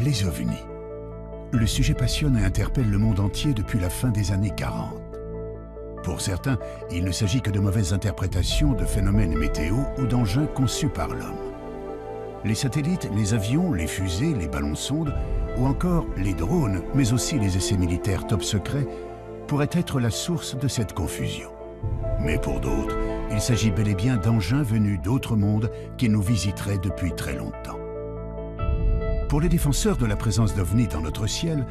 Les ovnis. Le sujet passionne et interpelle le monde entier depuis la fin des années 40. Pour certains, il ne s'agit que de mauvaises interprétations de phénomènes météo ou d'engins conçus par l'homme. Les satellites, les avions, les fusées, les ballons-sondes ou encore les drones, mais aussi les essais militaires top secrets, pourraient être la source de cette confusion. Mais pour d'autres, il s'agit bel et bien d'engins venus d'autres mondes qui nous visiteraient depuis très longtemps. Pour les défenseurs de la présence d'ovnis dans notre ciel,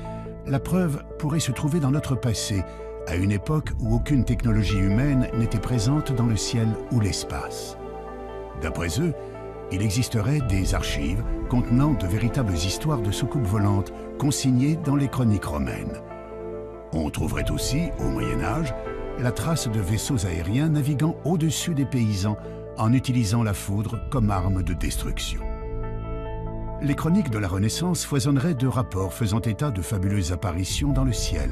la preuve pourrait se trouver dans notre passé, à une époque où aucune technologie humaine n'était présente dans le ciel ou l'espace. D'après eux, il existerait des archives contenant de véritables histoires de soucoupes volantes consignées dans les chroniques romaines. On trouverait aussi, au Moyen-Âge, la trace de vaisseaux aériens naviguant au-dessus des paysans en utilisant la foudre comme arme de destruction. Les chroniques de la Renaissance foisonneraient de rapports faisant état de fabuleuses apparitions dans le ciel.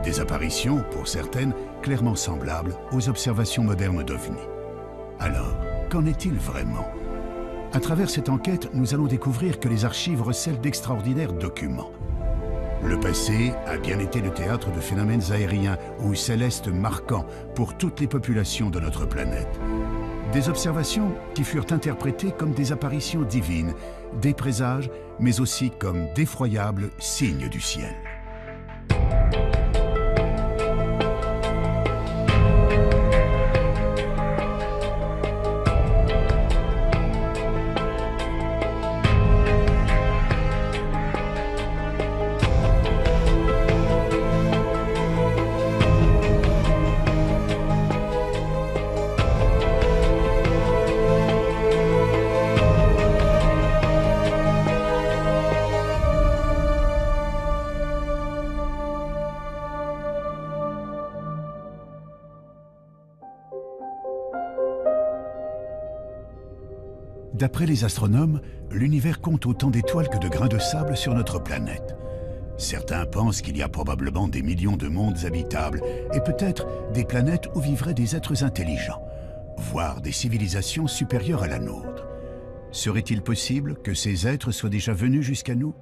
Des apparitions, pour certaines, clairement semblables aux observations modernes d'ovnis. Alors, qu'en est-il vraiment? À travers cette enquête, nous allons découvrir que les archives recèlent d'extraordinaires documents. Le passé a bien été le théâtre de phénomènes aériens ou célestes marquants pour toutes les populations de notre planète. Des observations qui furent interprétées comme des apparitions divines, des présages, mais aussi comme d'effroyables signes du ciel. D'après les astronomes, l'univers compte autant d'étoiles que de grains de sable sur notre planète. Certains pensent qu'il y a probablement des millions de mondes habitables et peut-être des planètes où vivraient des êtres intelligents, voire des civilisations supérieures à la nôtre. Serait-il possible que ces êtres soient déjà venus jusqu'à nous?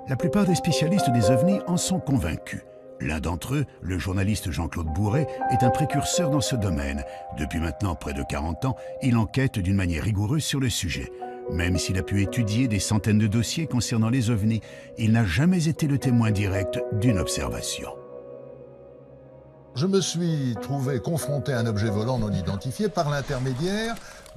La plupart des spécialistes des ovnis en sont convaincus. L'un d'entre eux, le journaliste Jean-Claude Bourret, est un précurseur dans ce domaine. Depuis maintenant près de 40 ans, il enquête d'une manière rigoureuse sur le sujet. Même s'il a pu étudier des centaines de dossiers concernant les ovnis, il n'a jamais été le témoin direct d'une observation. Je me suis trouvé confronté à un objet volant non identifié par l'intermédiaire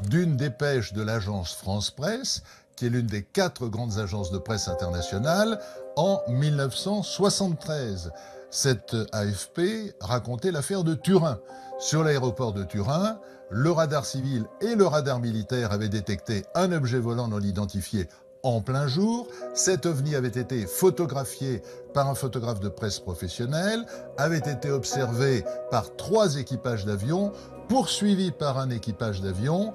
d'une dépêche de l'agence France Presse, qui est l'une des 4 grandes agences de presse internationales, en 1973. Cette AFP racontait l'affaire de Turin. Sur l'aéroport de Turin, le radar civil et le radar militaire avaient détecté un objet volant non identifié en plein jour. Cet ovni avait été photographié par un photographe de presse professionnel, avait été observé par 3 équipages d'avions, poursuivi par un équipage d'avion,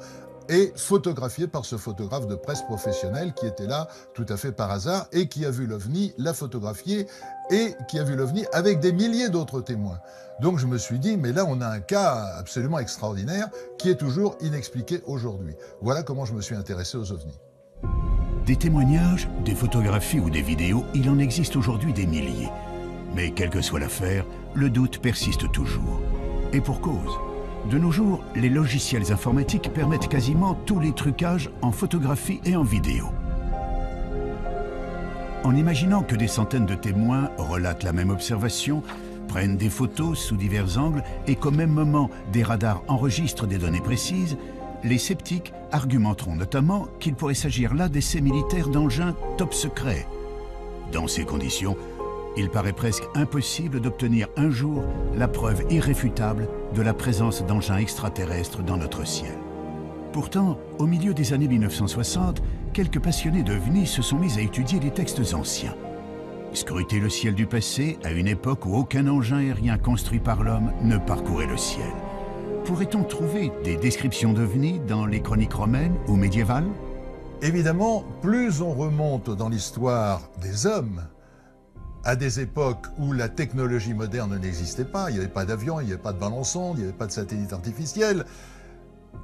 et photographié par ce photographe de presse professionnel qui était là tout à fait par hasard et qui a vu l'OVNI, l'a photographié et qui a vu l'OVNI avec des milliers d'autres témoins. Donc je me suis dit, mais là on a un cas absolument extraordinaire qui est toujours inexpliqué aujourd'hui. Voilà comment je me suis intéressé aux OVNI. Des témoignages, des photographies ou des vidéos, il en existe aujourd'hui des milliers. Mais quelle que soit l'affaire, le doute persiste toujours. Et pour cause. De nos jours, les logiciels informatiques permettent quasiment tous les trucages en photographie et en vidéo. En imaginant que des centaines de témoins relatent la même observation, prennent des photos sous divers angles et qu'au même moment, des radars enregistrent des données précises, les sceptiques argumenteront notamment qu'il pourrait s'agir là d'essais militaires d'engins top secrets. Dans ces conditions, il paraît presque impossible d'obtenir un jour la preuve irréfutable de la présence d'engins extraterrestres dans notre ciel. Pourtant, au milieu des années 1960, quelques passionnés d'OVNI se sont mis à étudier les textes anciens. Scruter le ciel du passé à une époque où aucun engin aérien construit par l'homme ne parcourait le ciel. Pourrait-on trouver des descriptions d'OVNI dans les chroniques romaines ou médiévales? Évidemment, plus on remonte dans l'histoire des hommes, à des époques où la technologie moderne n'existait pas, il n'y avait pas d'avion, il n'y avait pas de ballon-sonde, il n'y avait pas de satellite artificiel.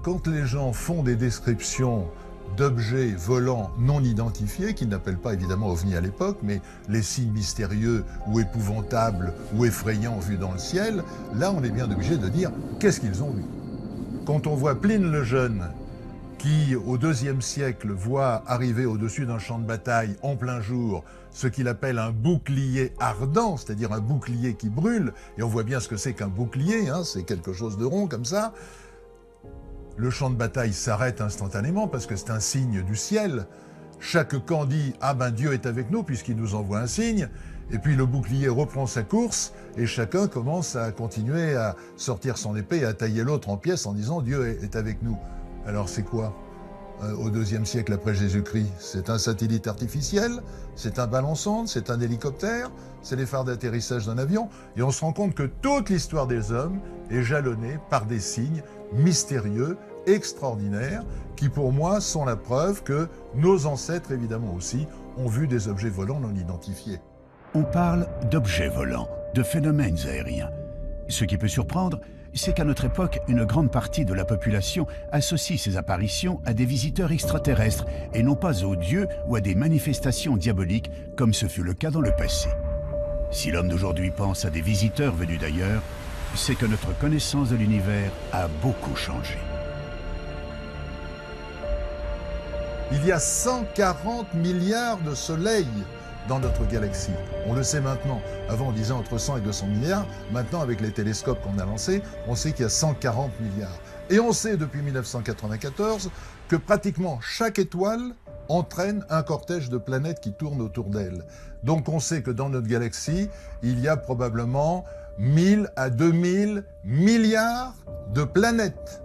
Quand les gens font des descriptions d'objets volants non identifiés, qu'ils n'appellent pas évidemment ovnis à l'époque, mais les signes mystérieux ou épouvantables ou effrayants vus dans le ciel, là on est bien obligé de dire qu'est-ce qu'ils ont vu. Quand on voit Pline le Jeune, qui au IIe siècle voit arriver au-dessus d'un champ de bataille en plein jour ce qu'il appelle un bouclier ardent, c'est-à-dire un bouclier qui brûle, et on voit bien ce que c'est qu'un bouclier, hein, c'est quelque chose de rond comme ça. Le champ de bataille s'arrête instantanément parce que c'est un signe du ciel. Chaque camp dit « Ah ben Dieu est avec nous puisqu'il nous envoie un signe ». Et puis le bouclier reprend sa course et chacun commence à continuer à sortir son épée et à tailler l'autre en pièces en disant « Dieu est avec nous ». Alors c'est quoi au IIe siècle après Jésus-Christ? C'est un satellite artificiel, c'est un ballon-sonde, c'est un hélicoptère, c'est les phares d'atterrissage d'un avion. Et on se rend compte que toute l'histoire des hommes est jalonnée par des signes mystérieux, extraordinaires, qui pour moi sont la preuve que nos ancêtres, évidemment aussi, ont vu des objets volants non identifiés. On parle d'objets volants, de phénomènes aériens. Ce qui peut surprendre, c'est qu'à notre époque, une grande partie de la population associe ces apparitions à des visiteurs extraterrestres et non pas aux dieux ou à des manifestations diaboliques comme ce fut le cas dans le passé. Si l'homme d'aujourd'hui pense à des visiteurs venus d'ailleurs, c'est que notre connaissance de l'univers a beaucoup changé. Il y a 140 milliards de soleils dans notre galaxie. On le sait maintenant. Avant, on disait entre 100 et 200 milliards. Maintenant, avec les télescopes qu'on a lancés, on sait qu'il y a 140 milliards. Et on sait depuis 1994 que pratiquement chaque étoile entraîne un cortège de planètes qui tournent autour d'elle. Donc on sait que dans notre galaxie, il y a probablement 1000 à 2000 milliards de planètes.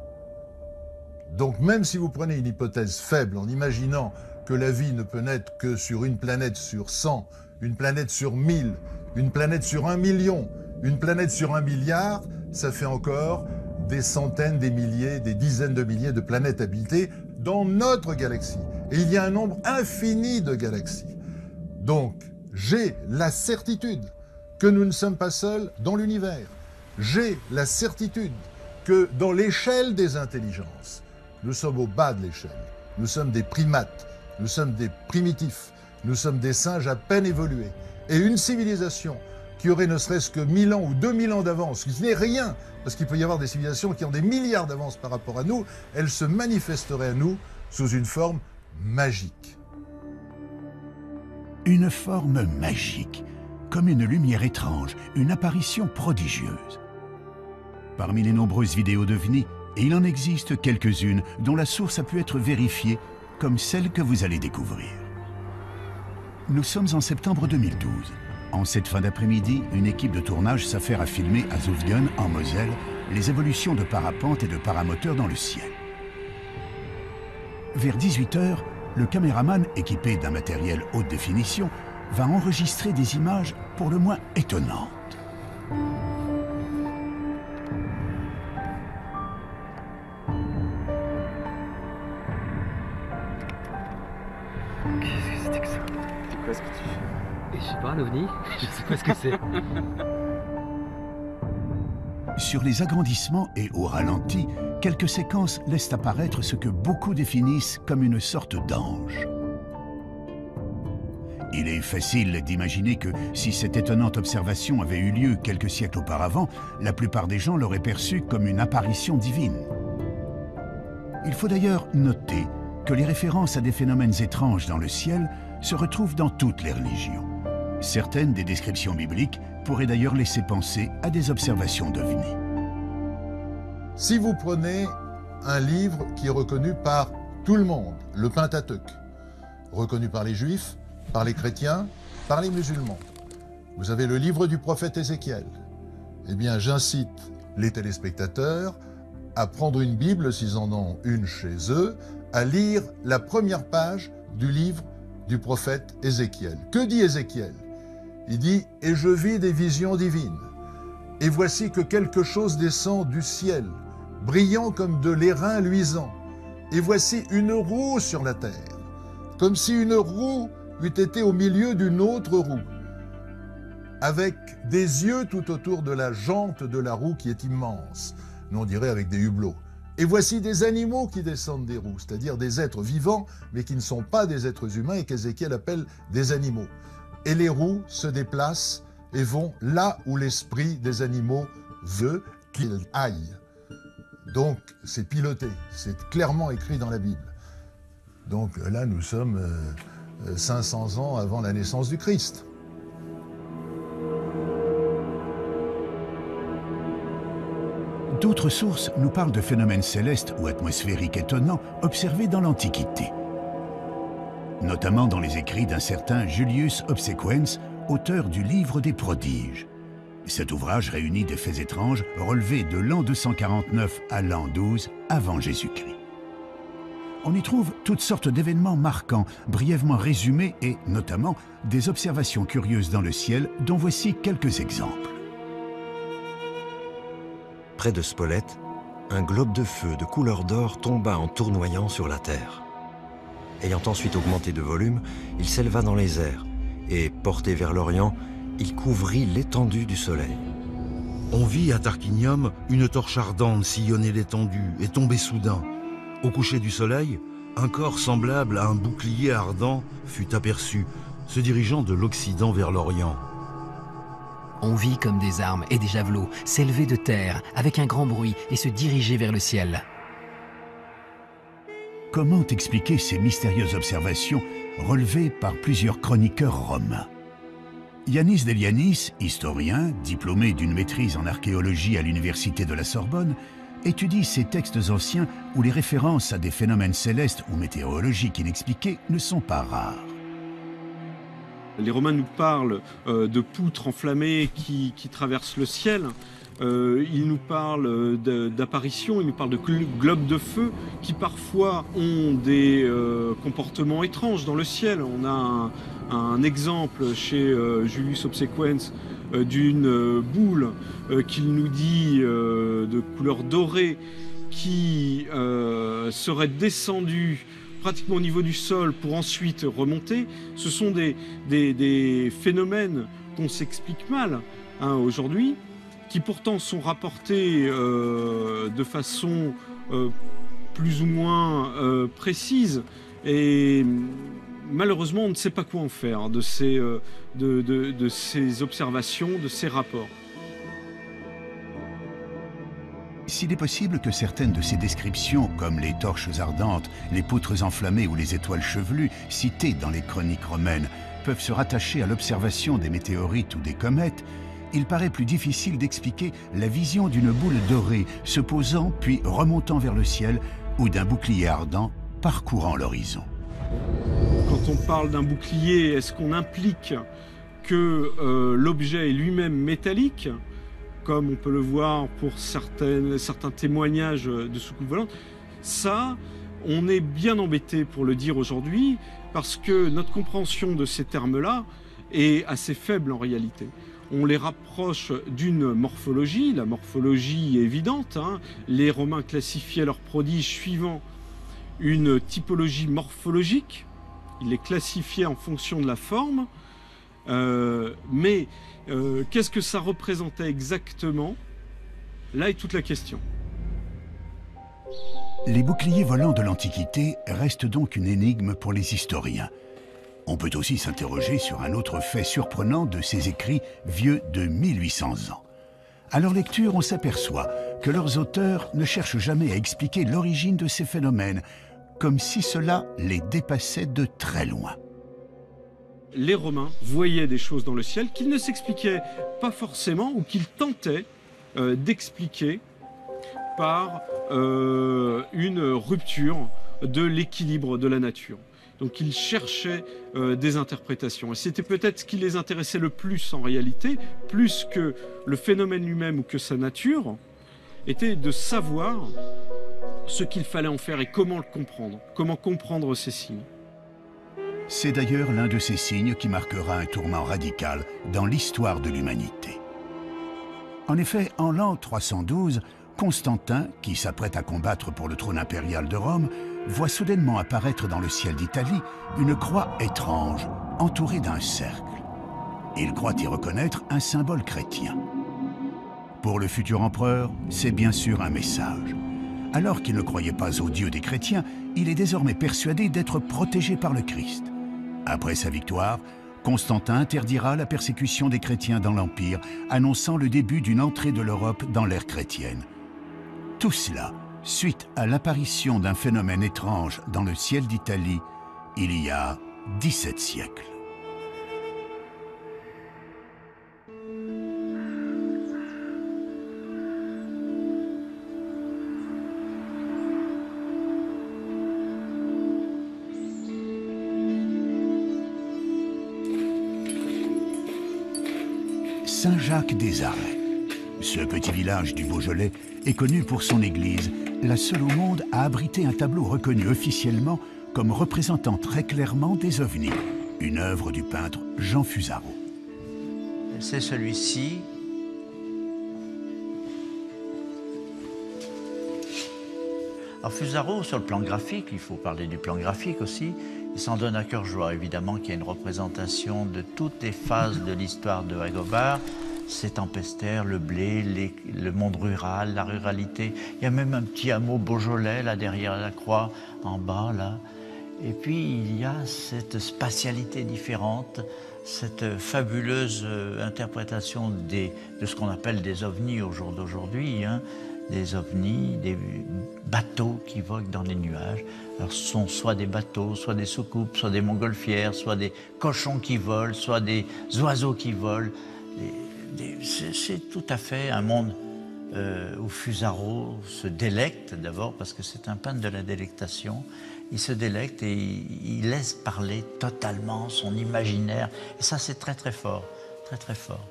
Donc même si vous prenez une hypothèse faible en imaginant que la vie ne peut naître que sur une planète sur 100, une planète sur 1000, une planète sur 1 million, une planète sur 1 milliard, ça fait encore des centaines, des milliers, des dizaines de milliers de planètes habitées dans notre galaxie. Et il y a un nombre infini de galaxies. Donc, j'ai la certitude que nous ne sommes pas seuls dans l'univers. J'ai la certitude que dans l'échelle des intelligences, nous sommes au bas de l'échelle. Nous sommes des primates, nous sommes des primitifs, nous sommes des singes à peine évolués. Et une civilisation qui aurait ne serait-ce que 1000 ans ou 2000 ans d'avance, ce qui n'est rien, parce qu'il peut y avoir des civilisations qui ont des milliards d'avance par rapport à nous, elle se manifesterait à nous sous une forme magique. Une forme magique, comme une lumière étrange, une apparition prodigieuse. Parmi les nombreuses vidéos d'OVNI, et il en existe quelques-unes dont la source a pu être vérifiée, comme celle que vous allez découvrir. Nous sommes en septembre 2012. En cette fin d'après-midi, une équipe de tournage s'affaire à filmer à Zutphen, en Moselle, les évolutions de parapente et de paramoteurs dans le ciel. Vers 18 h, le caméraman, équipé d'un matériel haute définition, va enregistrer des images pour le moins étonnantes. Qu'est-ce que c'était que ça? C'est quoi ce que tu fais? Et je sais pas, un ovni? Je sais pas ce que c'est. Sur les agrandissements et au ralenti, quelques séquences laissent apparaître ce que beaucoup définissent comme une sorte d'ange. Il est facile d'imaginer que si cette étonnante observation avait eu lieu quelques siècles auparavant, la plupart des gens l'auraient perçue comme une apparition divine. Il faut d'ailleurs noter que les références à des phénomènes étranges dans le ciel se retrouvent dans toutes les religions. Certaines des descriptions bibliques pourraient d'ailleurs laisser penser à des observations d'OVNI. Si vous prenez un livre qui est reconnu par tout le monde, le Pentateuque, reconnu par les Juifs, par les chrétiens, par les musulmans, vous avez le livre du prophète Ézéchiel. Eh bien, j'incite les téléspectateurs à prendre une Bible, s'ils en ont une chez eux, à lire la première page du livre du prophète Ézéchiel. Que dit Ézéchiel? Il dit « Et je vis des visions divines, et voici que quelque chose descend du ciel, brillant comme de l'airain luisant, et voici une roue sur la terre, comme si une roue eût été au milieu d'une autre roue, avec des yeux tout autour de la jante de la roue qui est immense, nous on dirait avec des hublots. Et voici des animaux qui descendent des roues, c'est-à-dire des êtres vivants, mais qui ne sont pas des êtres humains et qu'Ézéchiel appelle des animaux. Et les roues se déplacent et vont là où l'esprit des animaux veut qu'ils aillent. Donc c'est piloté, c'est clairement écrit dans la Bible. Donc là nous sommes 500 ans avant la naissance du Christ. D'autres sources nous parlent de phénomènes célestes ou atmosphériques étonnants observés dans l'Antiquité, notamment dans les écrits d'un certain Julius Obsequens, auteur du Livre des prodiges. Cet ouvrage réunit des faits étranges relevés de l'an 249 à l'an 12 avant Jésus-Christ. On y trouve toutes sortes d'événements marquants, brièvement résumés et, notamment, des observations curieuses dans le ciel dont voici quelques exemples. Près de Spolète, un globe de feu de couleur d'or tomba en tournoyant sur la terre. Ayant ensuite augmenté de volume, il s'éleva dans les airs et, porté vers l'Orient, il couvrit l'étendue du soleil. On vit à Tarquinium une torche ardente sillonner l'étendue et tomber soudain. Au coucher du soleil, un corps semblable à un bouclier ardent fut aperçu, se dirigeant de l'Occident vers l'Orient. On vit comme des armes et des javelots s'élever de terre avec un grand bruit et se diriger vers le ciel. Comment expliquer ces mystérieuses observations relevées par plusieurs chroniqueurs romains? Yannis Delianis, historien, diplômé d'une maîtrise en archéologie à l'université de la Sorbonne, étudie ces textes anciens où les références à des phénomènes célestes ou météorologiques inexpliqués ne sont pas rares. Les Romains nous parlent de poutres enflammées qui traversent le ciel. Ils nous parlent d'apparitions, ils nous parlent de globes de feu qui parfois ont des comportements étranges dans le ciel. On a un exemple chez Julius Obsequens d'une boule qu'il nous dit de couleur dorée qui serait descendue pratiquement au niveau du sol pour ensuite remonter. Ce sont des phénomènes qu'on s'explique mal aujourd'hui, qui pourtant sont rapportés de façon plus ou moins précise. Et malheureusement, on ne sait pas quoi en faire de ces observations, de ces rapports. S'il est possible que certaines de ces descriptions, comme les torches ardentes, les poutres enflammées ou les étoiles chevelues, citées dans les chroniques romaines, peuvent se rattacher à l'observation des météorites ou des comètes, il paraît plus difficile d'expliquer la vision d'une boule dorée se posant puis remontant vers le ciel ou d'un bouclier ardent parcourant l'horizon. Quand on parle d'un bouclier, est-ce qu'on implique que l'objet est lui-même métallique, comme on peut le voir pour certains témoignages de soucoupes volantes? Ça, on est bien embêté pour le dire aujourd'hui, parce que notre compréhension de ces termes-là est assez faible en réalité. On les rapproche d'une morphologie, la morphologie est évidente, Les Romains classifiaient leurs prodiges suivant une typologie morphologique, ils les classifiaient en fonction de la forme, mais qu'est-ce que ça représentait exactement? Là est toute la question. Les boucliers volants de l'Antiquité restent donc une énigme pour les historiens. On peut aussi s'interroger sur un autre fait surprenant de ces écrits vieux de 1800 ans. À leur lecture, on s'aperçoit que leurs auteurs ne cherchent jamais à expliquer l'origine de ces phénomènes, comme si cela les dépassait de très loin. Les Romains voyaient des choses dans le ciel qu'ils ne s'expliquaient pas forcément ou qu'ils tentaient d'expliquer par une rupture de l'équilibre de la nature. Donc ils cherchaient des interprétations. Et c'était peut-être ce qui les intéressait le plus en réalité, plus que le phénomène lui-même ou que sa nature, était de savoir ce qu'il fallait en faire et comment le comprendre, comment comprendre ces signes. C'est d'ailleurs l'un de ces signes qui marquera un tournant radical dans l'histoire de l'humanité. En effet, en l'an 312, Constantin, qui s'apprête à combattre pour le trône impérial de Rome, voit soudainement apparaître dans le ciel d'Italie une croix étrange, entourée d'un cercle. Il croit y reconnaître un symbole chrétien. Pour le futur empereur, c'est bien sûr un message. alors qu'il ne croyait pas au Dieu des chrétiens, il est désormais persuadé d'être protégé par le Christ. Après sa victoire, Constantin interdira la persécution des chrétiens dans l'Empire, annonçant le début d'une entrée de l'Europe dans l'ère chrétienne. Tout cela suite à l'apparition d'un phénomène étrange dans le ciel d'Italie il y a 17 siècles. Saint-Jacques-des-Arrêts. Ce petit village du Beaujolais est connu pour son église, la seule au monde à abriter un tableau reconnu officiellement comme représentant très clairement des ovnis, une œuvre du peintre Jean Fusaro. C'est celui-ci. Alors Fusaro, sur le plan graphique, il faut parler du plan graphique aussi, il s'en donne à cœur joie, évidemment, qu'il y a une représentation de toutes les phases de l'histoire de Agobard. C'est tempestaire, le blé, le monde rural, la ruralité. Il y a même un petit hameau Beaujolais, là, derrière la croix, en bas, là. Et puis, il y a cette spatialité différente, cette fabuleuse interprétation de ce qu'on appelle des ovnis au jour d'aujourd'hui, hein. Des ovnis, des bateaux qui voguent dans les nuages. Alors, ce sont soit des bateaux, soit des soucoupes, soit des montgolfières, soit des cochons qui volent, soit des oiseaux qui volent. C'est tout à fait un monde où Fusaro se délecte d'abord, parce que c'est un peintre de la délectation. Il se délecte et il laisse parler totalement son imaginaire. Et ça, c'est très très fort, très très fort.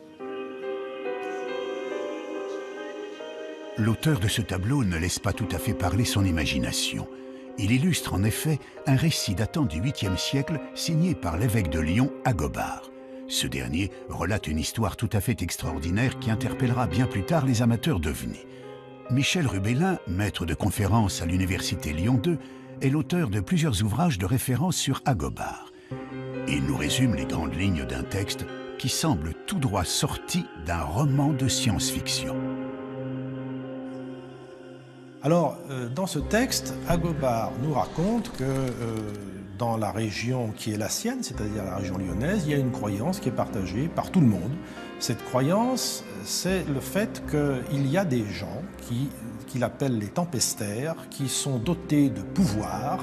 L'auteur de ce tableau ne laisse pas tout à fait parler son imagination. Il illustre en effet un récit datant du 8e siècle signé par l'évêque de Lyon, Agobard. Ce dernier relate une histoire tout à fait extraordinaire qui interpellera bien plus tard les amateurs d'ovnis. Michel Rubellin, maître de conférence à l'université Lyon 2, est l'auteur de plusieurs ouvrages de référence sur Agobard. Il nous résume les grandes lignes d'un texte qui semble tout droit sorti d'un roman de science-fiction. Alors, dans ce texte, Agobard nous raconte que dans la région qui est la sienne, c'est-à-dire la région lyonnaise, il y a une croyance qui est partagée par tout le monde. Cette croyance, c'est le fait qu'il y a des gens qu'il appelle les tempestaires, qui sont dotés de pouvoirs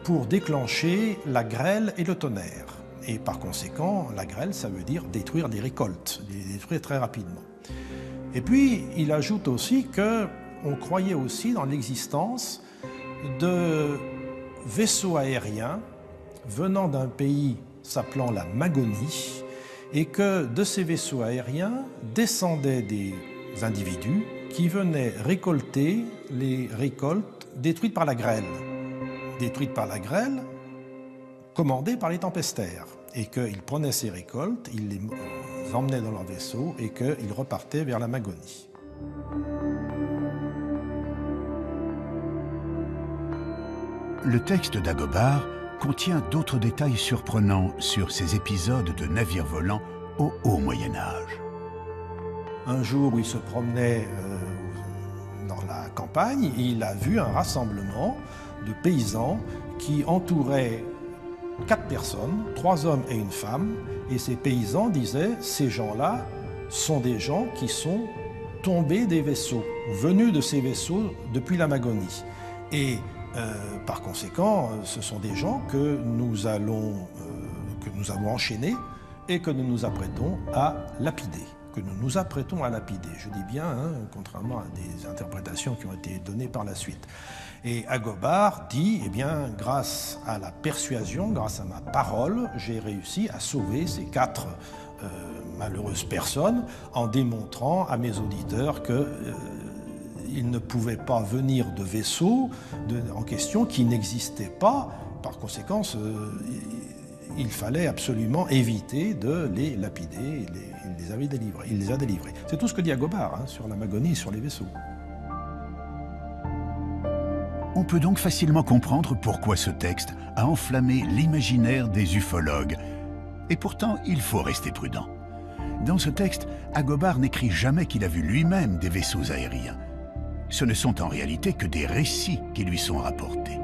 pour déclencher la grêle et le tonnerre. Et par conséquent, la grêle, ça veut dire détruire des récoltes, les détruire très rapidement. Et puis, il ajoute aussi qu'on croyait aussi dans l'existence de vaisseaux aériens venant d'un pays s'appelant la Magonie, et que de ces vaisseaux aériens descendaient des individus qui venaient récolter les récoltes détruites par la grêle. Détruites par la grêle, commandées par les tempestaires. Et qu'ils prenaient ces récoltes, ils les emmenaient dans leur vaisseau et qu'ils repartaient vers la Magonie. Le texte d'Agobard contient d'autres détails surprenants sur ces épisodes de navires volants au haut Moyen-Âge. Un jour où il se promenait dans la campagne, il a vu un rassemblement de paysans qui entouraient 4 personnes, 3 hommes et une femme, et ces paysans disaient « ces gens-là sont des gens qui sont tombés des vaisseaux, venus de ces vaisseaux depuis la Magonie. » Et par conséquent, ce sont des gens que nous avons enchaînés et que nous nous apprêtons à lapider. Je dis bien, hein, contrairement à des interprétations qui ont été données par la suite. Et Agobard dit, eh bien, grâce à la persuasion, grâce à ma parole, j'ai réussi à sauver ces 4 malheureuses personnes en démontrant à mes auditeurs que il ne pouvait pas venir de vaisseaux en question qui n'existaient pas. Par conséquent, il fallait absolument éviter de les lapider. Il les a délivrés. C'est tout ce que dit Agobard hein, sur la Magonie et sur les vaisseaux. On peut donc facilement comprendre pourquoi ce texte a enflammé l'imaginaire des ufologues. Et pourtant, il faut rester prudent. Dans ce texte, Agobard n'écrit jamais qu'il a vu lui-même des vaisseaux aériens. ce ne sont en réalité que des récits qui lui sont rapportés.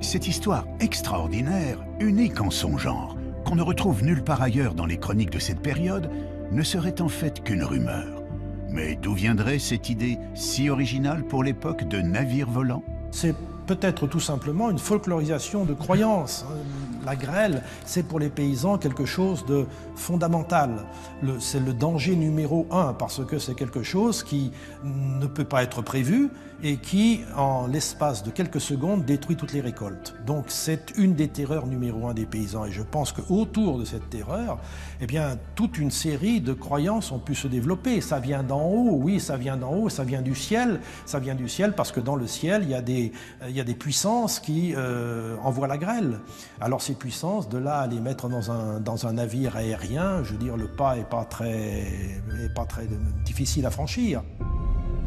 Cette histoire extraordinaire, unique en son genre, qu'on ne retrouve nulle part ailleurs dans les chroniques de cette période, ne serait en fait qu'une rumeur. Mais d'où viendrait cette idée si originale pour l'époque de navires volants? C'est peut-être tout simplement une folklorisation de croyances. La grêle, c'est pour les paysans quelque chose de fondamental. C'est le danger numéro 1 parce que c'est quelque chose qui ne peut pas être prévu et qui, en l'espace de quelques secondes, détruit toutes les récoltes. Donc c'est une des terreurs numéro 1 des paysans. Et je pense qu'autour de cette terreur, eh bien, toute une série de croyances ont pu se développer. Ça vient d'en haut, oui, ça vient d'en haut, ça vient du ciel. Ça vient du ciel parce que dans le ciel, il y a des puissances qui envoient la grêle. Alors ces puissances, de là à les mettre dans un navire aérien, je veux dire, le pas n'est pas très difficile à franchir.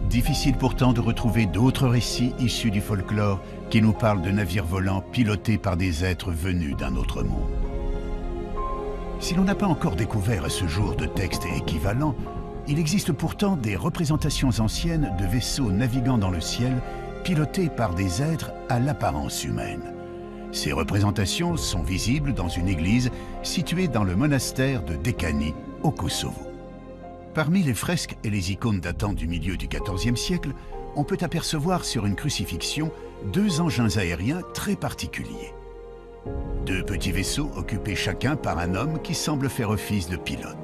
Difficile pourtant de retrouver d'autres récits issus du folklore qui nous parlent de navires volants pilotés par des êtres venus d'un autre monde. Si l'on n'a pas encore découvert à ce jour de textes équivalents, il existe pourtant des représentations anciennes de vaisseaux naviguant dans le ciel pilotés par des êtres à l'apparence humaine. Ces représentations sont visibles dans une église située dans le monastère de Dekani, au Kosovo. Parmi les fresques et les icônes datant du milieu du XIVe siècle, on peut apercevoir sur une crucifixion 2 engins aériens très particuliers. 2 petits vaisseaux occupés chacun par un homme qui semble faire office de pilote.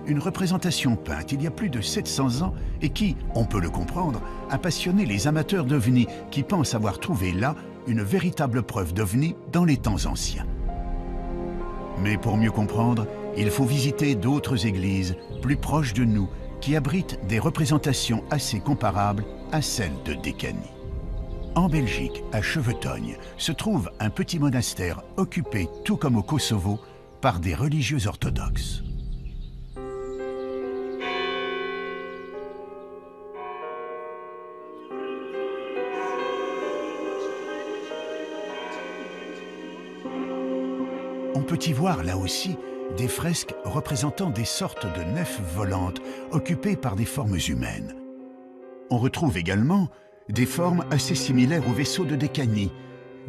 Une représentation peinte il y a plus de 700 ans et qui, on peut le comprendre, a passionné les amateurs d'ovnis qui pensent avoir trouvé là une véritable preuve d'ovnis dans les temps anciens. Mais pour mieux comprendre, il faut visiter d'autres églises plus proches de nous qui abritent des représentations assez comparables à celles de Dekani. En Belgique, à Chevetogne, se trouve un petit monastère occupé, tout comme au Kosovo, par des religieux orthodoxes. On peut y voir là aussi des fresques représentant des sortes de nefs volantes occupées par des formes humaines. On retrouve également des formes assez similaires aux vaisseaux de Dekani,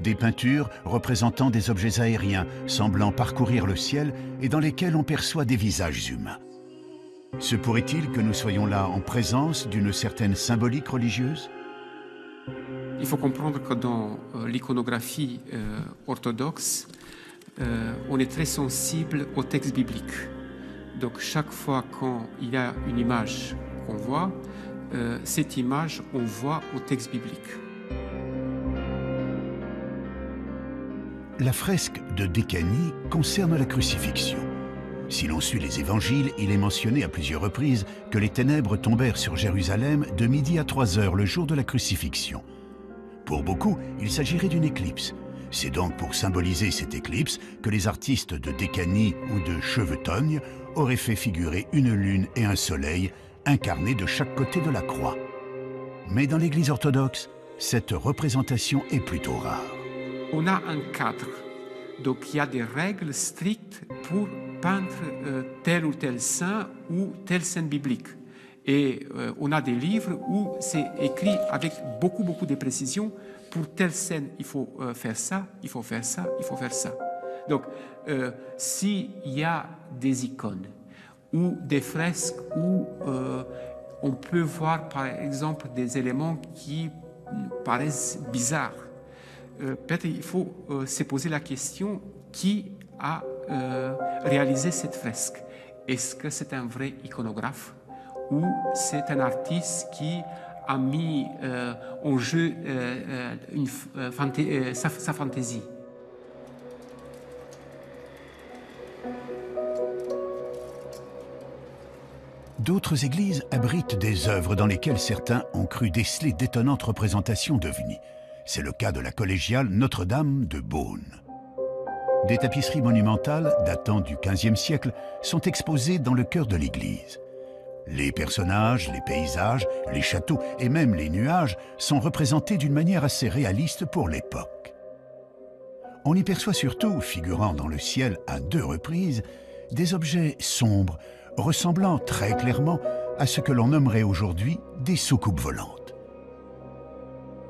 des peintures représentant des objets aériens semblant parcourir le ciel et dans lesquels on perçoit des visages humains. Se pourrait-il que nous soyons là en présence d'une certaine symbolique religieuse? Il faut comprendre que dans l'iconographie orthodoxe, on est très sensible au texte biblique. Donc chaque fois qu'il y a une image qu'on voit, cette image, on voit au texte biblique. La fresque de Dekani concerne la crucifixion. Si l'on suit les évangiles, il est mentionné à plusieurs reprises que les ténèbres tombèrent sur Jérusalem de midi à 3 heures le jour de la crucifixion. Pour beaucoup, il s'agirait d'une éclipse. C'est donc pour symboliser cette éclipse que les artistes de Dekani ou de Chevetogne auraient fait figurer une lune et un soleil incarnés de chaque côté de la croix. Mais dans l'Église orthodoxe, cette représentation est plutôt rare. On a un cadre, donc il y a des règles strictes pour peindre tel ou tel saint ou telle scène biblique. Et on a des livres où c'est écrit avec beaucoup de précision. Pour telle scène, il faut faire ça, il faut faire ça, il faut faire ça. Donc, s'il y a des icônes ou des fresques où on peut voir, par exemple, des éléments qui paraissent bizarres, peut-être il faut se poser la question qui a réalisé cette fresque. Est-ce que c'est un vrai iconographe ou c'est un artiste qui a mis en jeu sa fantaisie? D'autres églises abritent des œuvres dans lesquelles certains ont cru déceler d'étonnantes représentations d'ovnis. C'est le cas de la collégiale Notre-Dame de Beaune. Des tapisseries monumentales datant du XVe siècle sont exposées dans le chœur de l'église. Les personnages, les paysages, les châteaux et même les nuages sont représentés d'une manière assez réaliste pour l'époque. On y perçoit surtout, figurant dans le ciel à 2 reprises, des objets sombres, ressemblant très clairement à ce que l'on nommerait aujourd'hui des soucoupes volantes.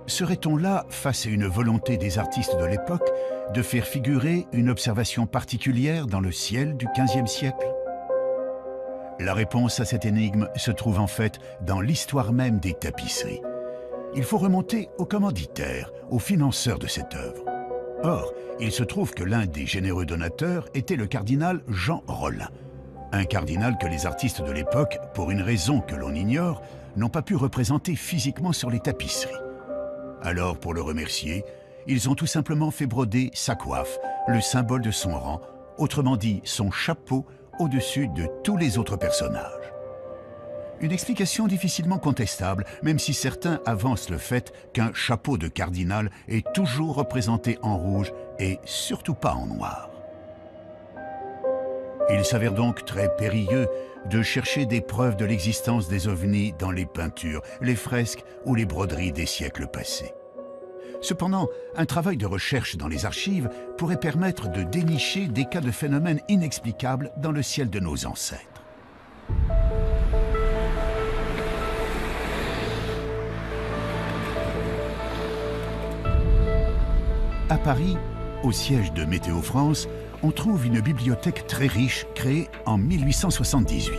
Serait-on là face à une volonté des artistes de l'époque de faire figurer une observation particulière dans le ciel du XVe siècle? La réponse à cette énigme se trouve en fait dans l'histoire même des tapisseries. Il faut remonter au commanditaire, au financeur de cette œuvre. Or, il se trouve que l'un des généreux donateurs était le cardinal Jean Rollin, un cardinal que les artistes de l'époque, pour une raison que l'on ignore, n'ont pas pu représenter physiquement sur les tapisseries. Alors, pour le remercier, ils ont tout simplement fait broder sa coiffe, le symbole de son rang, autrement dit son chapeau, au-dessus de tous les autres personnages. Une explication difficilement contestable, même si certains avancent le fait qu'un chapeau de cardinal est toujours représenté en rouge et surtout pas en noir. Il s'avère donc très périlleux de chercher des preuves de l'existence des ovnis dans les peintures, les fresques ou les broderies des siècles passés. Cependant, un travail de recherche dans les archives pourrait permettre de dénicher des cas de phénomènes inexplicables dans le ciel de nos ancêtres. À Paris, au siège de Météo France, on trouve une bibliothèque très riche créée en 1878.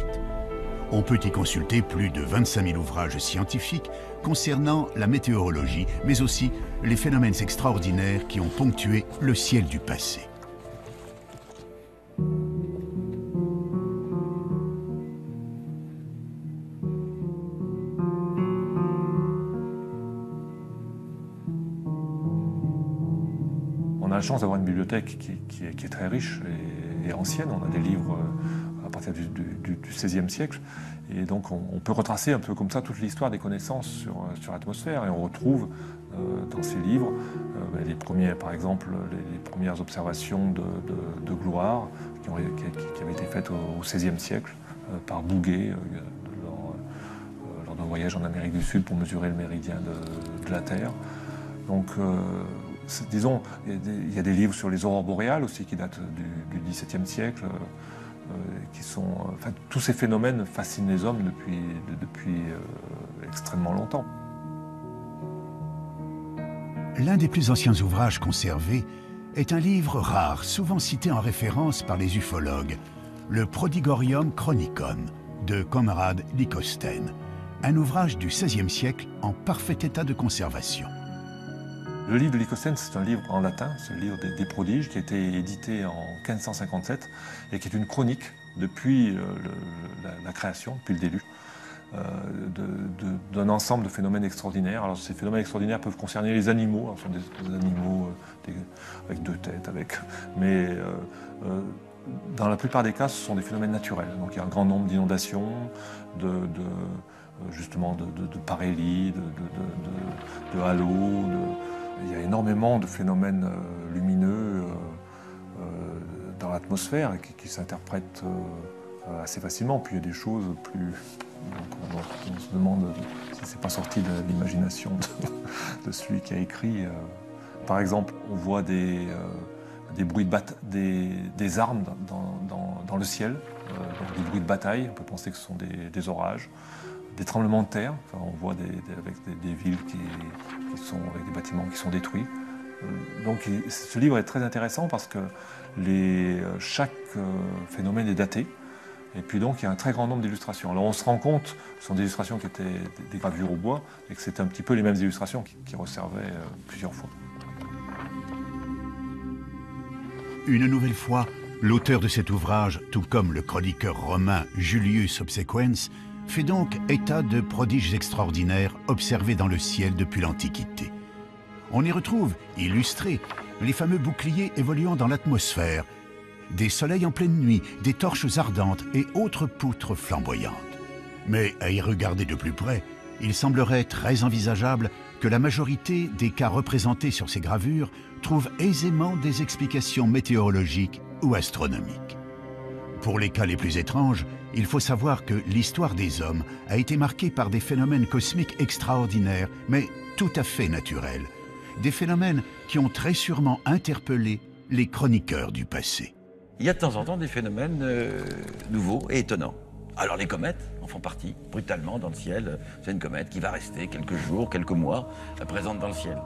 On peut y consulter plus de 25 000 ouvrages scientifiques concernant la météorologie, mais aussi les phénomènes extraordinaires qui ont ponctué le ciel du passé. On a la chance d'avoir une bibliothèque qui est très riche et ancienne. On a des livres à partir du XVIe siècle. Et donc on peut retracer un peu comme ça toute l'histoire des connaissances sur l'atmosphère. Et on retrouve dans ces livres les premiers, par exemple, les premières observations de gloire qui avaient été faites au XVIe siècle par Bouguer lors d'un voyage en Amérique du Sud pour mesurer le méridien de la Terre. Donc, disons, il y a des livres sur les aurores boréales aussi qui datent du XVIIe siècle, qui sont, enfin, tous ces phénomènes fascinent les hommes depuis extrêmement longtemps. L'un des plus anciens ouvrages conservés est un livre rare, souvent cité en référence par les ufologues, le Prodigorium Chronicon de Conrad Lycosthenes, un ouvrage du XVIe siècle en parfait état de conservation. Le livre de Lycosthenes, c'est un livre en latin, c'est le livre des prodiges, qui a été édité en 1557 et qui est une chronique depuis la création, depuis le déluge, d'un ensemble de phénomènes extraordinaires. Alors ces phénomènes extraordinaires peuvent concerner les animaux, alors, ce sont des animaux avec deux têtes, mais dans la plupart des cas, ce sont des phénomènes naturels. Donc il y a un grand nombre d'inondations, justement de parélie, de halos. Il y a énormément de phénomènes lumineux dans l'atmosphère qui s'interprètent assez facilement. Puis il y a des choses plus... on se demande si c'est pas sorti de l'imagination de celui qui a écrit. Par exemple, on voit des bruits des armes dans le ciel, donc des bruits de bataille. On peut penser que ce sont des orages. Des tremblements de terre, enfin, on voit avec des villes qui sont avec des bâtiments qui sont détruits. Donc ce livre est très intéressant parce que chaque phénomène est daté. Et puis donc il y a un très grand nombre d'illustrations. Alors on se rend compte, ce sont des illustrations qui étaient des gravures au bois, et que c'était un petit peu les mêmes illustrations qui resservaient plusieurs fois. Une nouvelle fois, l'auteur de cet ouvrage, tout comme le chroniqueur romain Julius Obsequens, fait donc état de prodiges extraordinaires observés dans le ciel depuis l'Antiquité. On y retrouve, illustrés, les fameux boucliers évoluant dans l'atmosphère, des soleils en pleine nuit, des torches ardentes et autres poutres flamboyantes. Mais à y regarder de plus près, il semblerait très envisageable que la majorité des cas représentés sur ces gravures trouvent aisément des explications météorologiques ou astronomiques. Pour les cas les plus étranges, il faut savoir que l'histoire des hommes a été marquée par des phénomènes cosmiques extraordinaires, mais tout à fait naturels. Des phénomènes qui ont très sûrement interpellé les chroniqueurs du passé. Il y a de temps en temps des phénomènes nouveaux et étonnants. Alors les comètes en font partie, brutalement dans le ciel. C'est une comète qui va rester quelques jours, quelques mois présente dans le ciel.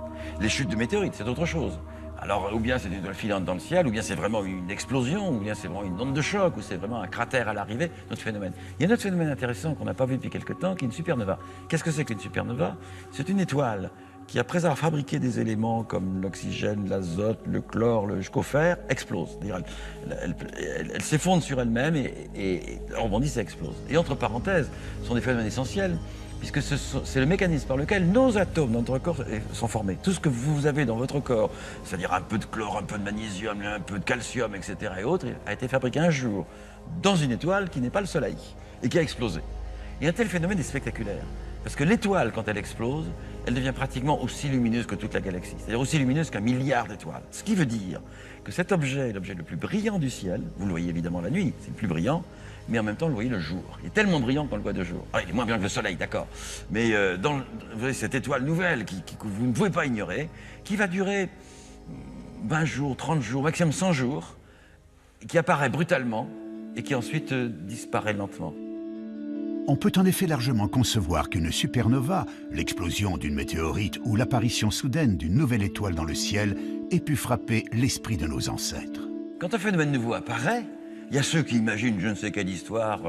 Les chutes de météorites, c'est autre chose. Alors ou bien c'est une étoile filante dans le ciel, ou bien c'est vraiment une explosion, ou bien c'est vraiment une onde de choc, ou c'est vraiment un cratère à l'arrivée, notre phénomène. Il y a un autre phénomène intéressant qu'on n'a pas vu depuis quelque temps, qui est une supernova. Qu'est-ce que c'est qu'une supernova? C'est une étoile qui, après avoir fabriqué des éléments comme l'oxygène, l'azote, le chlore, jusqu'au fer, explose. C'est-à-dire elle s'effondre sur elle-même et rebondit et explose. Et entre parenthèses, ce sont des phénomènes essentiels, puisque c'est le mécanisme par lequel nos atomes dans notre corps sont formés. Tout ce que vous avez dans votre corps, c'est-à-dire un peu de chlore, un peu de magnésium, un peu de calcium, etc. et autres, a été fabriqué un jour dans une étoile qui n'est pas le Soleil et qui a explosé. Et un tel phénomène est spectaculaire, parce que l'étoile, quand elle explose, elle devient pratiquement aussi lumineuse que toute la galaxie, c'est-à-dire aussi lumineuse qu'1 milliard d'étoiles. Ce qui veut dire que cet objet est l'objet le plus brillant du ciel. Vous le voyez évidemment la nuit, c'est le plus brillant, mais en même temps, vous le voyez le jour. Il est tellement brillant qu'on le voit de jour. Ah, il est moins bien que le Soleil, d'accord. Mais vous voyez cette étoile nouvelle que vous ne pouvez pas ignorer, qui va durer 20 jours, 30 jours, maximum 100 jours, qui apparaît brutalement et qui ensuite disparaît lentement. On peut en effet largement concevoir qu'une supernova, l'explosion d'une météorite ou l'apparition soudaine d'une nouvelle étoile dans le ciel, ait pu frapper l'esprit de nos ancêtres. Quand un phénomène nouveau apparaît, il y a ceux qui imaginent je ne sais quelle histoire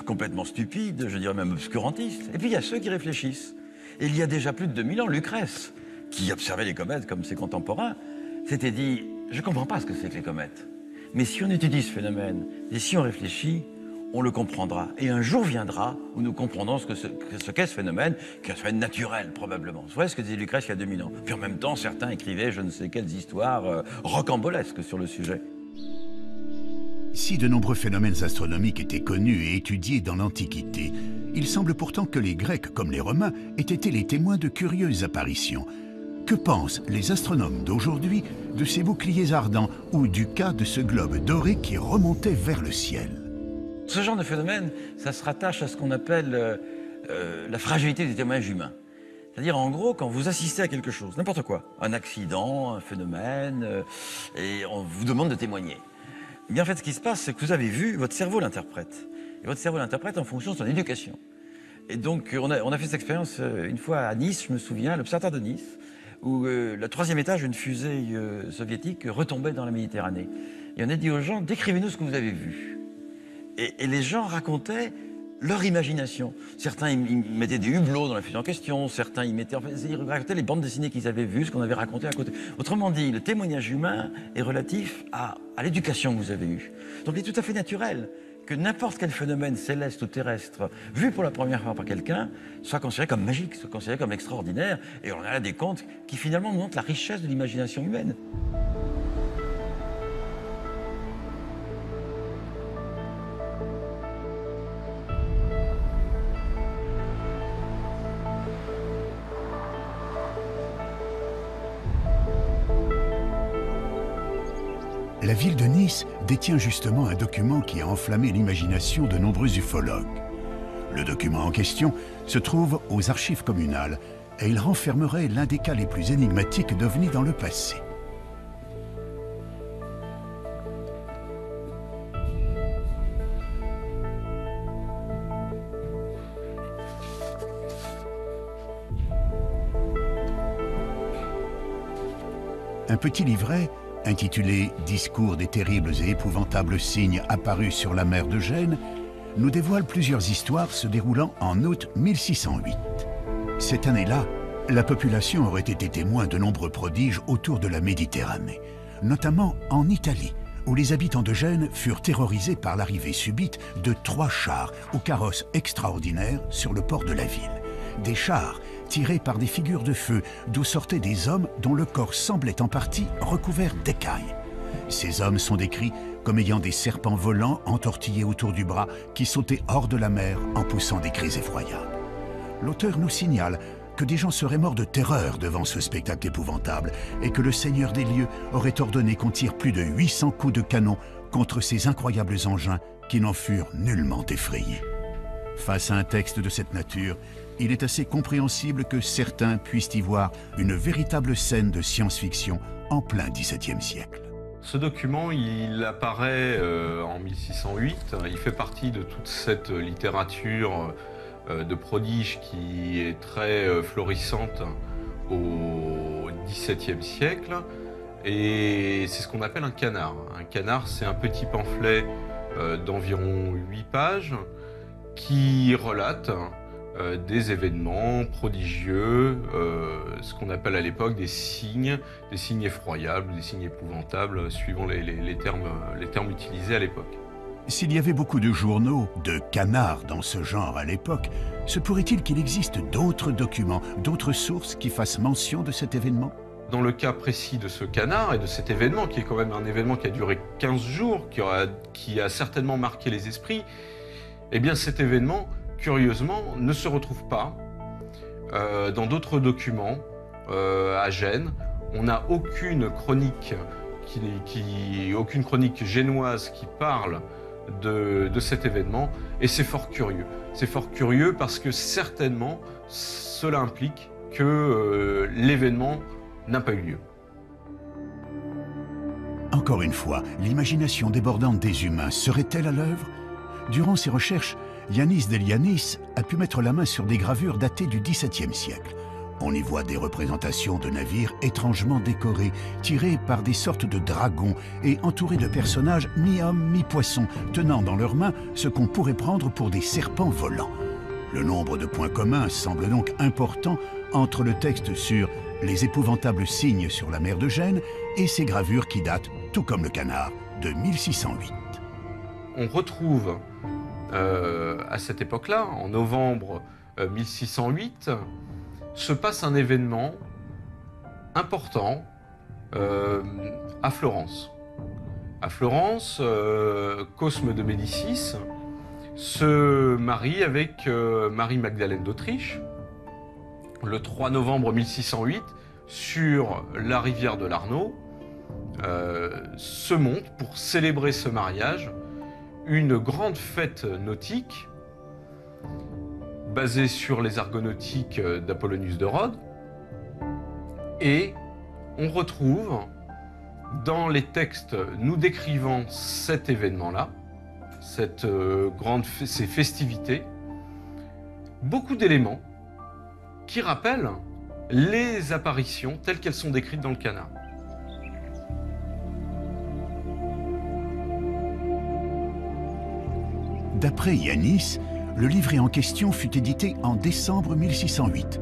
complètement stupide, je dirais même obscurantiste, et puis il y a ceux qui réfléchissent. Et il y a déjà plus de 2000 ans, Lucrèce, qui observait les comètes comme ses contemporains, s'était dit « je ne comprends pas ce que c'est que les comètes, mais si on étudie ce phénomène, et si on réfléchit, on le comprendra. Et un jour viendra où nous comprendrons ce qu'est ce phénomène, qui est un phénomène naturel, probablement. Vous voyez ce que disait Lucrèce il y a 2000 ans. Puis en même temps, certains écrivaient je ne sais quelles histoires rocambolesques sur le sujet. Si de nombreux phénomènes astronomiques étaient connus et étudiés dans l'Antiquité, il semble pourtant que les Grecs, comme les Romains, aient été les témoins de curieuses apparitions. Que pensent les astronomes d'aujourd'hui de ces boucliers ardents ou du cas de ce globe doré qui remontait vers le ciel? Ce genre de phénomène, ça se rattache à ce qu'on appelle la fragilité des témoignages humains. C'est-à-dire, en gros, quand vous assistez à quelque chose, n'importe quoi, un accident, un phénomène, et on vous demande de témoigner. Eh bien, en fait, ce qui se passe, c'est que vous avez vu, votre cerveau l'interprète. Et votre cerveau l'interprète en fonction de son éducation. Et donc, on a fait cette expérience une fois à Nice, je me souviens, l'observatoire de Nice, où le 3e étage d'une fusée soviétique retombait dans la Méditerranée. Et on a dit aux gens, décrivez-nous ce que vous avez vu. Et les gens racontaient leur imagination. Certains ils mettaient des hublots dans la fusée en question, certains ils racontaient les bandes dessinées qu'ils avaient vues, ce qu'on avait raconté à côté. Autrement dit, le témoignage humain est relatif à l'éducation que vous avez eue. Donc il est tout à fait naturel que n'importe quel phénomène céleste ou terrestre, vu pour la première fois par quelqu'un, soit considéré comme magique, soit considéré comme extraordinaire. Et on a là des contes qui finalement montrent la richesse de l'imagination humaine. La ville de Nice détient justement un document qui a enflammé l'imagination de nombreux ufologues. Le document en question se trouve aux archives communales et il renfermerait l'un des cas les plus énigmatiques d'OVNI dans le passé. Un petit livret intitulé « Discours des terribles et épouvantables signes apparus sur la mer de Gênes » nous dévoile plusieurs histoires se déroulant en août 1608. Cette année-là, la population aurait été témoin de nombreux prodiges autour de la Méditerranée, notamment en Italie, où les habitants de Gênes furent terrorisés par l'arrivée subite de 3 chars aux carrosses extraordinaires sur le port de la ville. Des chars tirés par des figures de feu, d'où sortaient des hommes dont le corps semblait en partie recouvert d'écailles. Ces hommes sont décrits comme ayant des serpents volants entortillés autour du bras qui sautaient hors de la mer en poussant des cris effroyables. L'auteur nous signale que des gens seraient morts de terreur devant ce spectacle épouvantable et que le Seigneur des lieux aurait ordonné qu'on tire plus de 800 coups de canon contre ces incroyables engins qui n'en furent nullement effrayés. Face à un texte de cette nature, il est assez compréhensible que certains puissent y voir une véritable scène de science-fiction en plein XVIIe siècle. Ce document, il apparaît en 1608. Il fait partie de toute cette littérature de prodige qui est très florissante au XVIIe siècle. Et c'est ce qu'on appelle un canard. Un canard, c'est un petit pamphlet d'environ 8 pages qui relate des événements prodigieux, ce qu'on appelle à l'époque des signes effroyables, des signes épouvantables, suivant les termes utilisés à l'époque. S'il y avait beaucoup de journaux, de canards dans ce genre à l'époque, se pourrait-il qu'il existe d'autres documents, d'autres sources qui fassent mention de cet événement? Dans le cas précis de ce canard et de cet événement, qui est quand même un événement qui a duré 15 jours, qui a certainement marqué les esprits, eh bien cet événement, curieusement, ne se retrouve pas dans d'autres documents à Gênes. On n'a aucune chronique, aucune chronique génoise qui parle de cet événement, et c'est fort curieux. C'est fort curieux parce que certainement, cela implique que l'événement n'a pas eu lieu. Encore une fois, l'imagination débordante des humains serait-elle à l'œuvre? Durant ses recherches, Yanis Delianis a pu mettre la main sur des gravures datées du XVIIe siècle. On y voit des représentations de navires étrangement décorés, tirés par des sortes de dragons et entourés de personnages mi-hommes, mi-poissons, tenant dans leurs mains ce qu'on pourrait prendre pour des serpents volants. Le nombre de points communs semble donc important entre le texte sur les épouvantables signes sur la mer de Gênes et ces gravures qui datent, tout comme le canard, de 1608. On retrouve à cette époque-là, en novembre 1608, se passe un événement important à Florence. À Florence, Cosme de Médicis se marie avec Marie-Magdalène d'Autriche le 3 novembre 1608 sur la rivière de l'Arno. Se monte pour célébrer ce mariage une grande fête nautique basée sur les argonautiques d'Apollonius de Rhodes, et on retrouve dans les textes nous décrivant cet événement-là, ces festivités, beaucoup d'éléments qui rappellent les apparitions telles qu'elles sont décrites dans le canard. D'après Yanis, le livret en question fut édité en décembre 1608.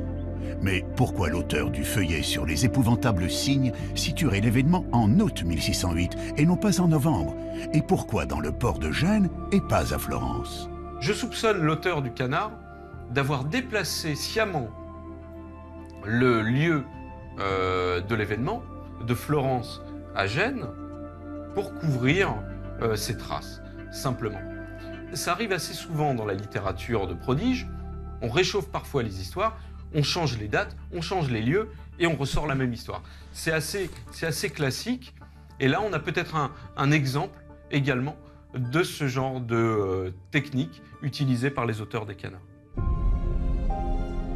Mais pourquoi l'auteur du feuillet sur les épouvantables signes situerait l'événement en août 1608 et non pas en novembre? Et pourquoi dans le port de Gênes et pas à Florence? Je soupçonne l'auteur du canard d'avoir déplacé sciemment le lieu de l'événement de Florence à Gênes pour couvrir ses traces, simplement. Ça arrive assez souvent dans la littérature de prodige. On réchauffe parfois les histoires, on change les dates, on change les lieux et on ressort la même histoire. C'est assez classique. Et là, on a peut-être un exemple également de ce genre de technique utilisée par les auteurs des canards.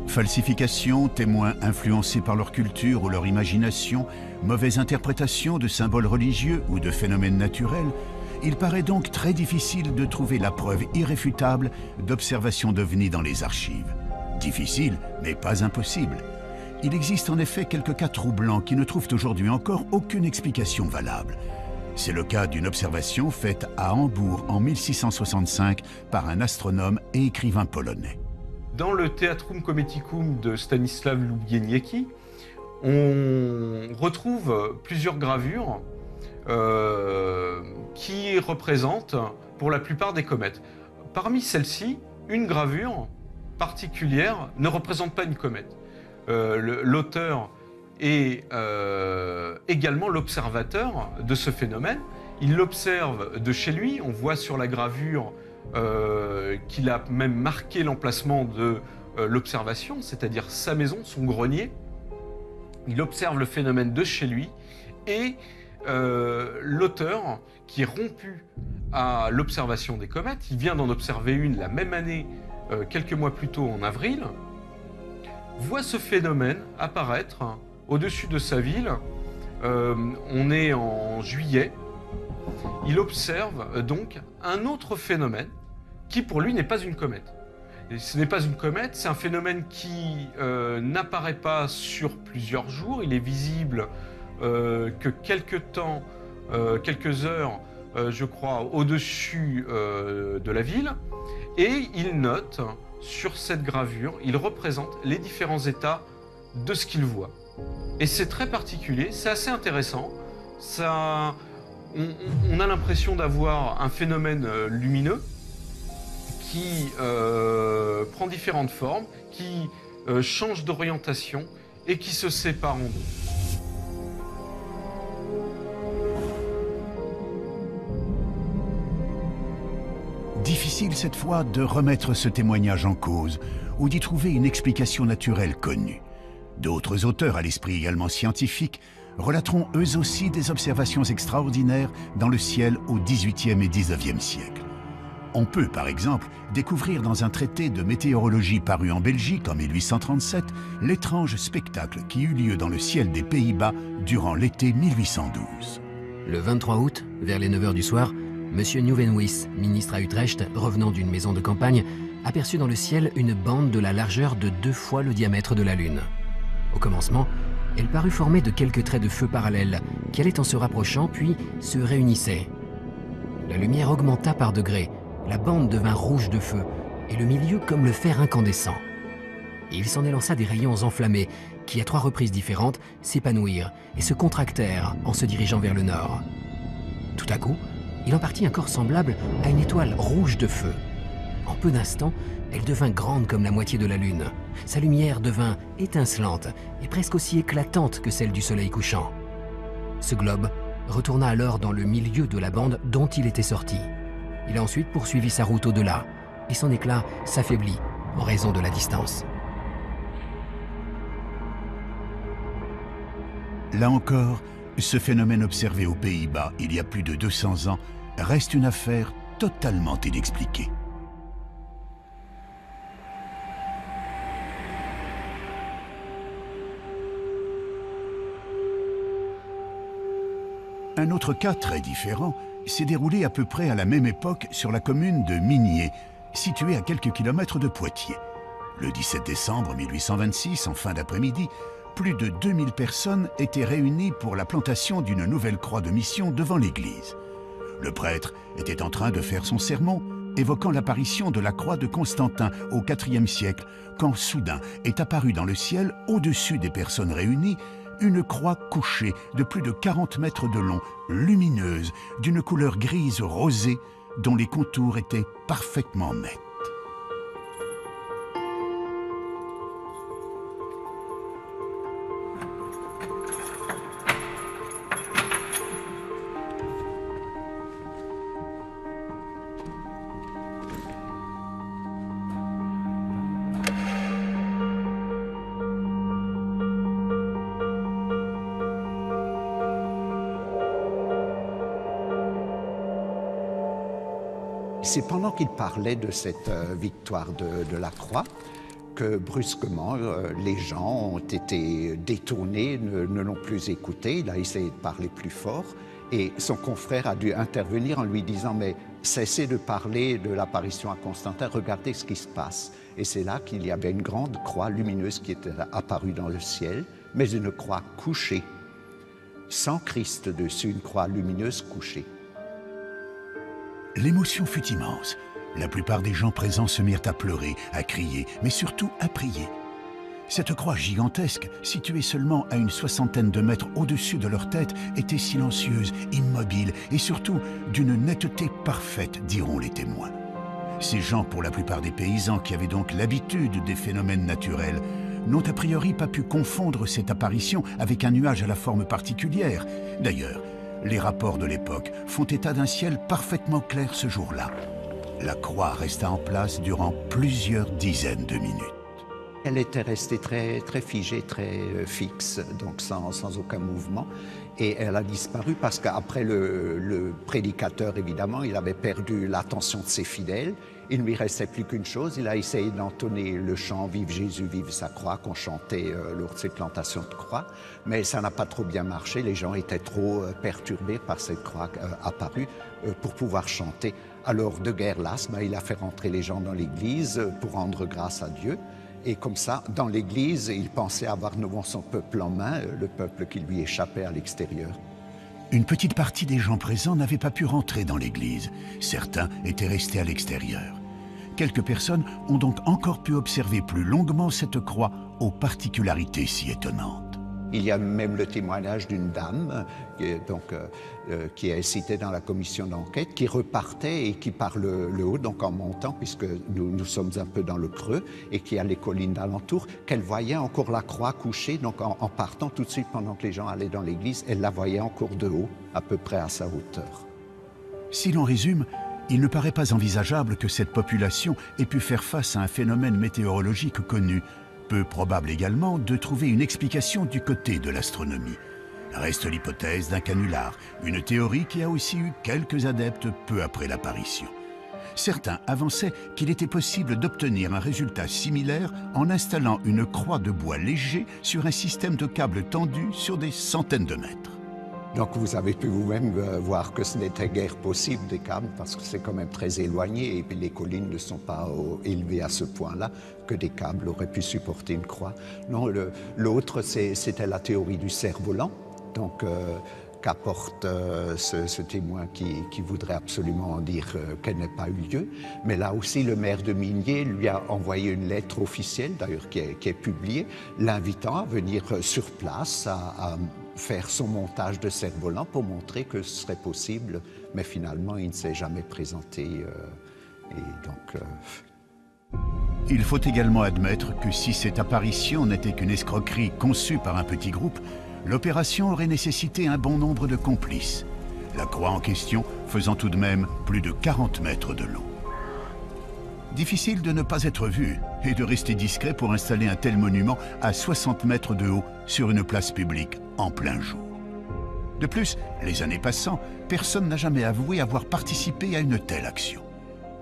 Falsification, témoins influencés par leur culture ou leur imagination, mauvaise interprétation de symboles religieux ou de phénomènes naturels, il paraît donc très difficile de trouver la preuve irréfutable d'observations d'ovnis dans les archives. Difficile, mais pas impossible. Il existe en effet quelques cas troublants qui ne trouvent aujourd'hui encore aucune explication valable. C'est le cas d'une observation faite à Hambourg en 1665 par un astronome et écrivain polonais. Dans le Theatrum Cometicum de Stanisław Lubieniecki, on retrouve plusieurs gravures qui représentent pour la plupart des comètes. Parmi celles-ci, une gravure particulière ne représente pas une comète. L'auteur est également l'observateur de ce phénomène. Il l'observe de chez lui. On voit sur la gravure qu'il a même marqué l'emplacement de l'observation, c'est-à-dire sa maison, son grenier. Il observe le phénomène de chez lui et l'auteur, qui est rompu à l'observation des comètes, il vient d'en observer une la même année, quelques mois plus tôt en avril, voit ce phénomène apparaître au-dessus de sa ville on est en juillet. Il observe donc un autre phénomène qui pour lui n'est pas une comète. Et ce n'est pas une comète, c'est un phénomène qui n'apparaît pas sur plusieurs jours. Il est visible que quelques temps, quelques heures, je crois, au-dessus de la ville. Et il note sur cette gravure, il représente les différents états de ce qu'il voit. Et c'est très particulier, c'est assez intéressant. Ça, on a l'impression d'avoir un phénomène lumineux qui prend différentes formes, qui change d'orientation et qui se sépare en deux. Difficile cette fois de remettre ce témoignage en cause ou d'y trouver une explication naturelle connue. D'autres auteurs à l'esprit également scientifique relateront eux aussi des observations extraordinaires dans le ciel au XVIIIe et XIXe siècle. On peut par exemple découvrir dans un traité de météorologie paru en Belgique en 1837 l'étrange spectacle qui eut lieu dans le ciel des Pays-Bas durant l'été 1812. Le 23 août, vers les 9 h du soir, M. Nieuwenhuis, ministre à Utrecht, revenant d'une maison de campagne, aperçut dans le ciel une bande de la largeur de 2 fois le diamètre de la Lune. Au commencement, elle parut formée de quelques traits de feu parallèles, qui allaient en se rapprochant puis se réunissaient. La lumière augmenta par degrés, la bande devint rouge de feu, et le milieu comme le fer incandescent. Et il s'en élança des rayons enflammés, qui à 3 reprises différentes s'épanouirent et se contractèrent en se dirigeant vers le nord. Tout à coup, il en partit un corps semblable à une étoile rouge de feu. En peu d'instants, elle devint grande comme la moitié de la Lune. Sa lumière devint étincelante et presque aussi éclatante que celle du soleil couchant. Ce globe retourna alors dans le milieu de la bande dont il était sorti. Il a ensuite poursuivi sa route au-delà, et son éclat s'affaiblit en raison de la distance. Là encore, ce phénomène observé aux Pays-Bas il y a plus de 200 ans reste une affaire totalement inexpliquée. Un autre cas très différent s'est déroulé à peu près à la même époque sur la commune de Migné, située à quelques kilomètres de Poitiers. Le 17 décembre 1826, en fin d'après-midi, plus de 2000 personnes étaient réunies pour la plantation d'une nouvelle croix de mission devant l'église. Le prêtre était en train de faire son sermon, évoquant l'apparition de la croix de Constantin au IVe siècle, quand soudain est apparue dans le ciel, au-dessus des personnes réunies, une croix couchée de plus de 40 mètres de long, lumineuse, d'une couleur grise rosée, dont les contours étaient parfaitement nets. C'est pendant qu'il parlait de cette victoire de la croix que brusquement les gens ont été détournés, ne l'ont plus écouté. Il a essayé de parler plus fort et son confrère a dû intervenir en lui disant « Mais cessez de parler de l'apparition à Constantin, regardez ce qui se passe ». Et c'est là qu'il y avait une grande croix lumineuse qui était apparue dans le ciel, mais une croix couchée, sans Christ dessus, une croix lumineuse couchée. L'émotion fut immense. La plupart des gens présents se mirent à pleurer, à crier, mais surtout à prier. Cette croix gigantesque, située seulement à une 60aine de mètres au-dessus de leur tête, était silencieuse, immobile et surtout d'une netteté parfaite, diront les témoins. Ces gens, pour la plupart des paysans qui avaient donc l'habitude des phénomènes naturels, n'ont a priori pas pu confondre cette apparition avec un nuage à la forme particulière. D'ailleurs, les rapports de l'époque font état d'un ciel parfaitement clair ce jour-là. La croix resta en place durant plusieurs dizaines de minutes. Elle était restée très figée, très fixe, donc sans aucun mouvement. Et elle a disparu parce qu'après le prédicateur, évidemment, il avait perdu l'attention de ses fidèles. Il ne lui restait plus qu'une chose, il a essayé d'entonner le chant « Vive Jésus, vive sa croix » qu'on chantait lors de ses plantations de croix, mais ça n'a pas trop bien marché, les gens étaient trop perturbés par cette croix apparue pour pouvoir chanter. Alors, de guerre lasse, il a fait rentrer les gens dans l'église pour rendre grâce à Dieu. Et comme ça, dans l'église, il pensait avoir nouveau son peuple en main, le peuple qui lui échappait à l'extérieur. Une petite partie des gens présents n'avaient pas pu rentrer dans l'église. Certains étaient restés à l'extérieur. Quelques personnes ont donc encore pu observer plus longuement cette croix aux particularités si étonnantes. Il y a même le témoignage d'une dame qui est citée dans la commission d'enquête, qui repartait et qui par le haut, donc en montant, puisque nous sommes un peu dans le creux, et qui a les collines d'alentour, qu'elle voyait encore la croix couchée, donc en partant tout de suite pendant que les gens allaient dans l'église, elle la voyait encore de haut, à peu près à sa hauteur. Si l'on résume, il ne paraît pas envisageable que cette population ait pu faire face à un phénomène météorologique connu. Peu probable également de trouver une explication du côté de l'astronomie. Reste l'hypothèse d'un canular, une théorie qui a aussi eu quelques adeptes peu après l'apparition. Certains avançaient qu'il était possible d'obtenir un résultat similaire en installant une croix de bois léger sur un système de câbles tendus sur des centaines de mètres. Donc vous avez pu vous-même voir que ce n'était guère possible des câbles parce que c'est quand même très éloigné et puis les collines ne sont pas élevées à ce point-là que des câbles auraient pu supporter une croix. Non, l'autre c'était la théorie du cerf-volant, donc qu'apporte ce témoin qui voudrait absolument dire qu'elle n'ait pas eu lieu. Mais là aussi, le maire de Migné lui a envoyé une lettre officielle, d'ailleurs qui est publiée, l'invitant à venir sur place, à faire son montage de cerf-volant pour montrer que ce serait possible. Mais finalement, il ne s'est jamais présenté. Il faut également admettre que si cette apparition n'était qu'une escroquerie conçue par un petit groupe, l'opération aurait nécessité un bon nombre de complices, la croix en question faisant tout de même plus de 40 mètres de long. Difficile de ne pas être vu et de rester discret pour installer un tel monument à 60 mètres de haut sur une place publique en plein jour. De plus, les années passant, personne n'a jamais avoué avoir participé à une telle action.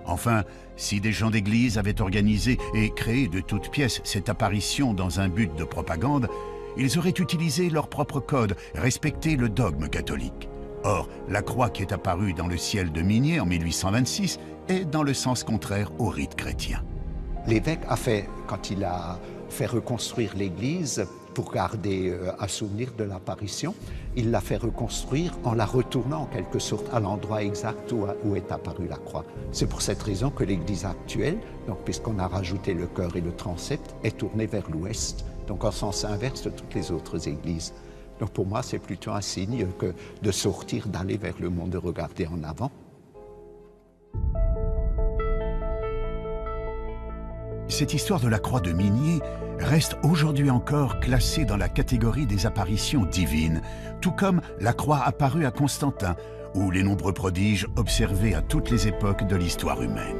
Enfin, si des gens d'église avaient organisé et créé de toutes pièces cette apparition dans un but de propagande, ils auraient utilisé leur propre code, respecté le dogme catholique. Or, la croix qui est apparue dans le ciel de Migné en 1826 est dans le sens contraire au rite chrétien. L'évêque a fait, quand il a fait reconstruire l'église pour garder un souvenir de l'apparition, il l'a fait reconstruire en la retournant en quelque sorte à l'endroit exact où est apparue la croix. C'est pour cette raison que l'église actuelle, donc puisqu'on a rajouté le chœur et le transept, est tournée vers l'ouest, donc en sens inverse de toutes les autres églises. Donc pour moi, c'est plutôt un signe que de sortir, d'aller vers le monde, de regarder en avant. Cette histoire de la croix de Migné reste aujourd'hui encore classée dans la catégorie des apparitions divines, tout comme la croix apparue à Constantin ou les nombreux prodiges observés à toutes les époques de l'histoire humaine.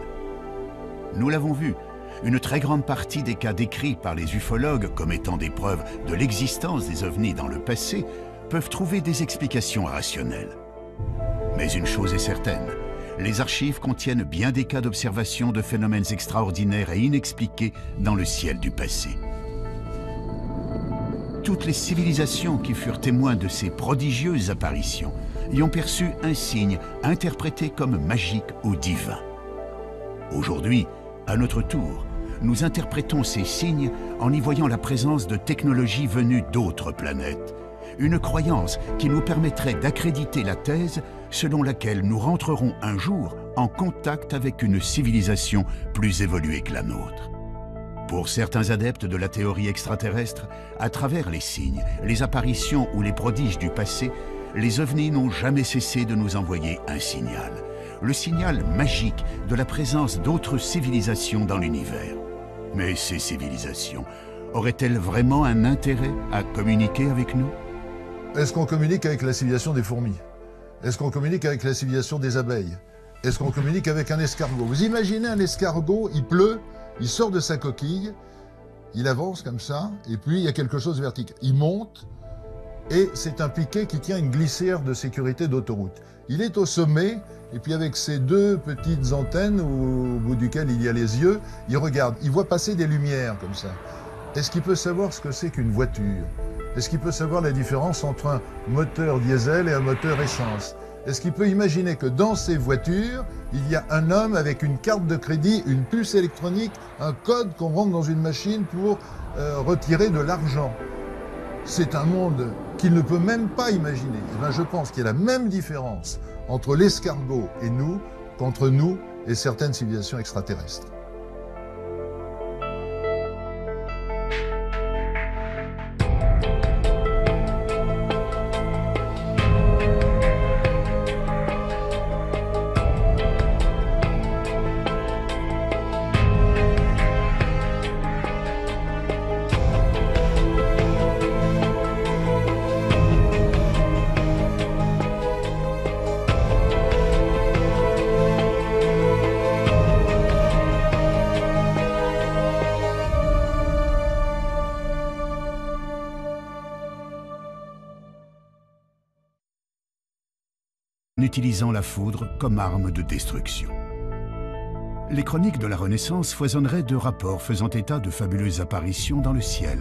Nous l'avons vu, une très grande partie des cas décrits par les ufologues comme étant des preuves de l'existence des ovnis dans le passé peuvent trouver des explications rationnelles. Mais une chose est certaine, les archives contiennent bien des cas d'observation de phénomènes extraordinaires et inexpliqués dans le ciel du passé. Toutes les civilisations qui furent témoins de ces prodigieuses apparitions y ont perçu un signe interprété comme magique ou divin. Aujourd'hui, à notre tour, nous interprétons ces signes en y voyant la présence de technologies venues d'autres planètes. Une croyance qui nous permettrait d'accréditer la thèse selon laquelle nous rentrerons un jour en contact avec une civilisation plus évoluée que la nôtre. Pour certains adeptes de la théorie extraterrestre, à travers les signes, les apparitions ou les prodiges du passé, les ovnis n'ont jamais cessé de nous envoyer un signal. Le signal magique de la présence d'autres civilisations dans l'univers. Mais ces civilisations auraient-elles vraiment un intérêt à communiquer avec nous ? Est-ce qu'on communique avec la civilisation des fourmis? Est-ce qu'on communique avec la civilisation des abeilles? Est-ce qu'on communique avec un escargot? Vous imaginez un escargot, il pleut, il sort de sa coquille, il avance comme ça, et puis il y a quelque chose de vertical. Il monte, et c'est un piquet qui tient une glissière de sécurité d'autoroute. Il est au sommet, et puis avec ses deux petites antennes, au bout duquel il y a les yeux, il regarde, il voit passer des lumières comme ça. Est-ce qu'il peut savoir ce que c'est qu'une voiture? Est-ce qu'il peut savoir la différence entre un moteur diesel et un moteur essence? Est-ce qu'il peut imaginer que dans ces voitures, il y a un homme avec une carte de crédit, une puce électronique, un code qu'on rentre dans une machine pour retirer de l'argent? C'est un monde qu'il ne peut même pas imaginer. Et bien, je pense qu'il y a la même différence entre l'escargot et nous qu'entre nous et certaines civilisations extraterrestres. Utilisant la foudre comme arme de destruction. Les chroniques de la Renaissance foisonneraient de rapports faisant état de fabuleuses apparitions dans le ciel.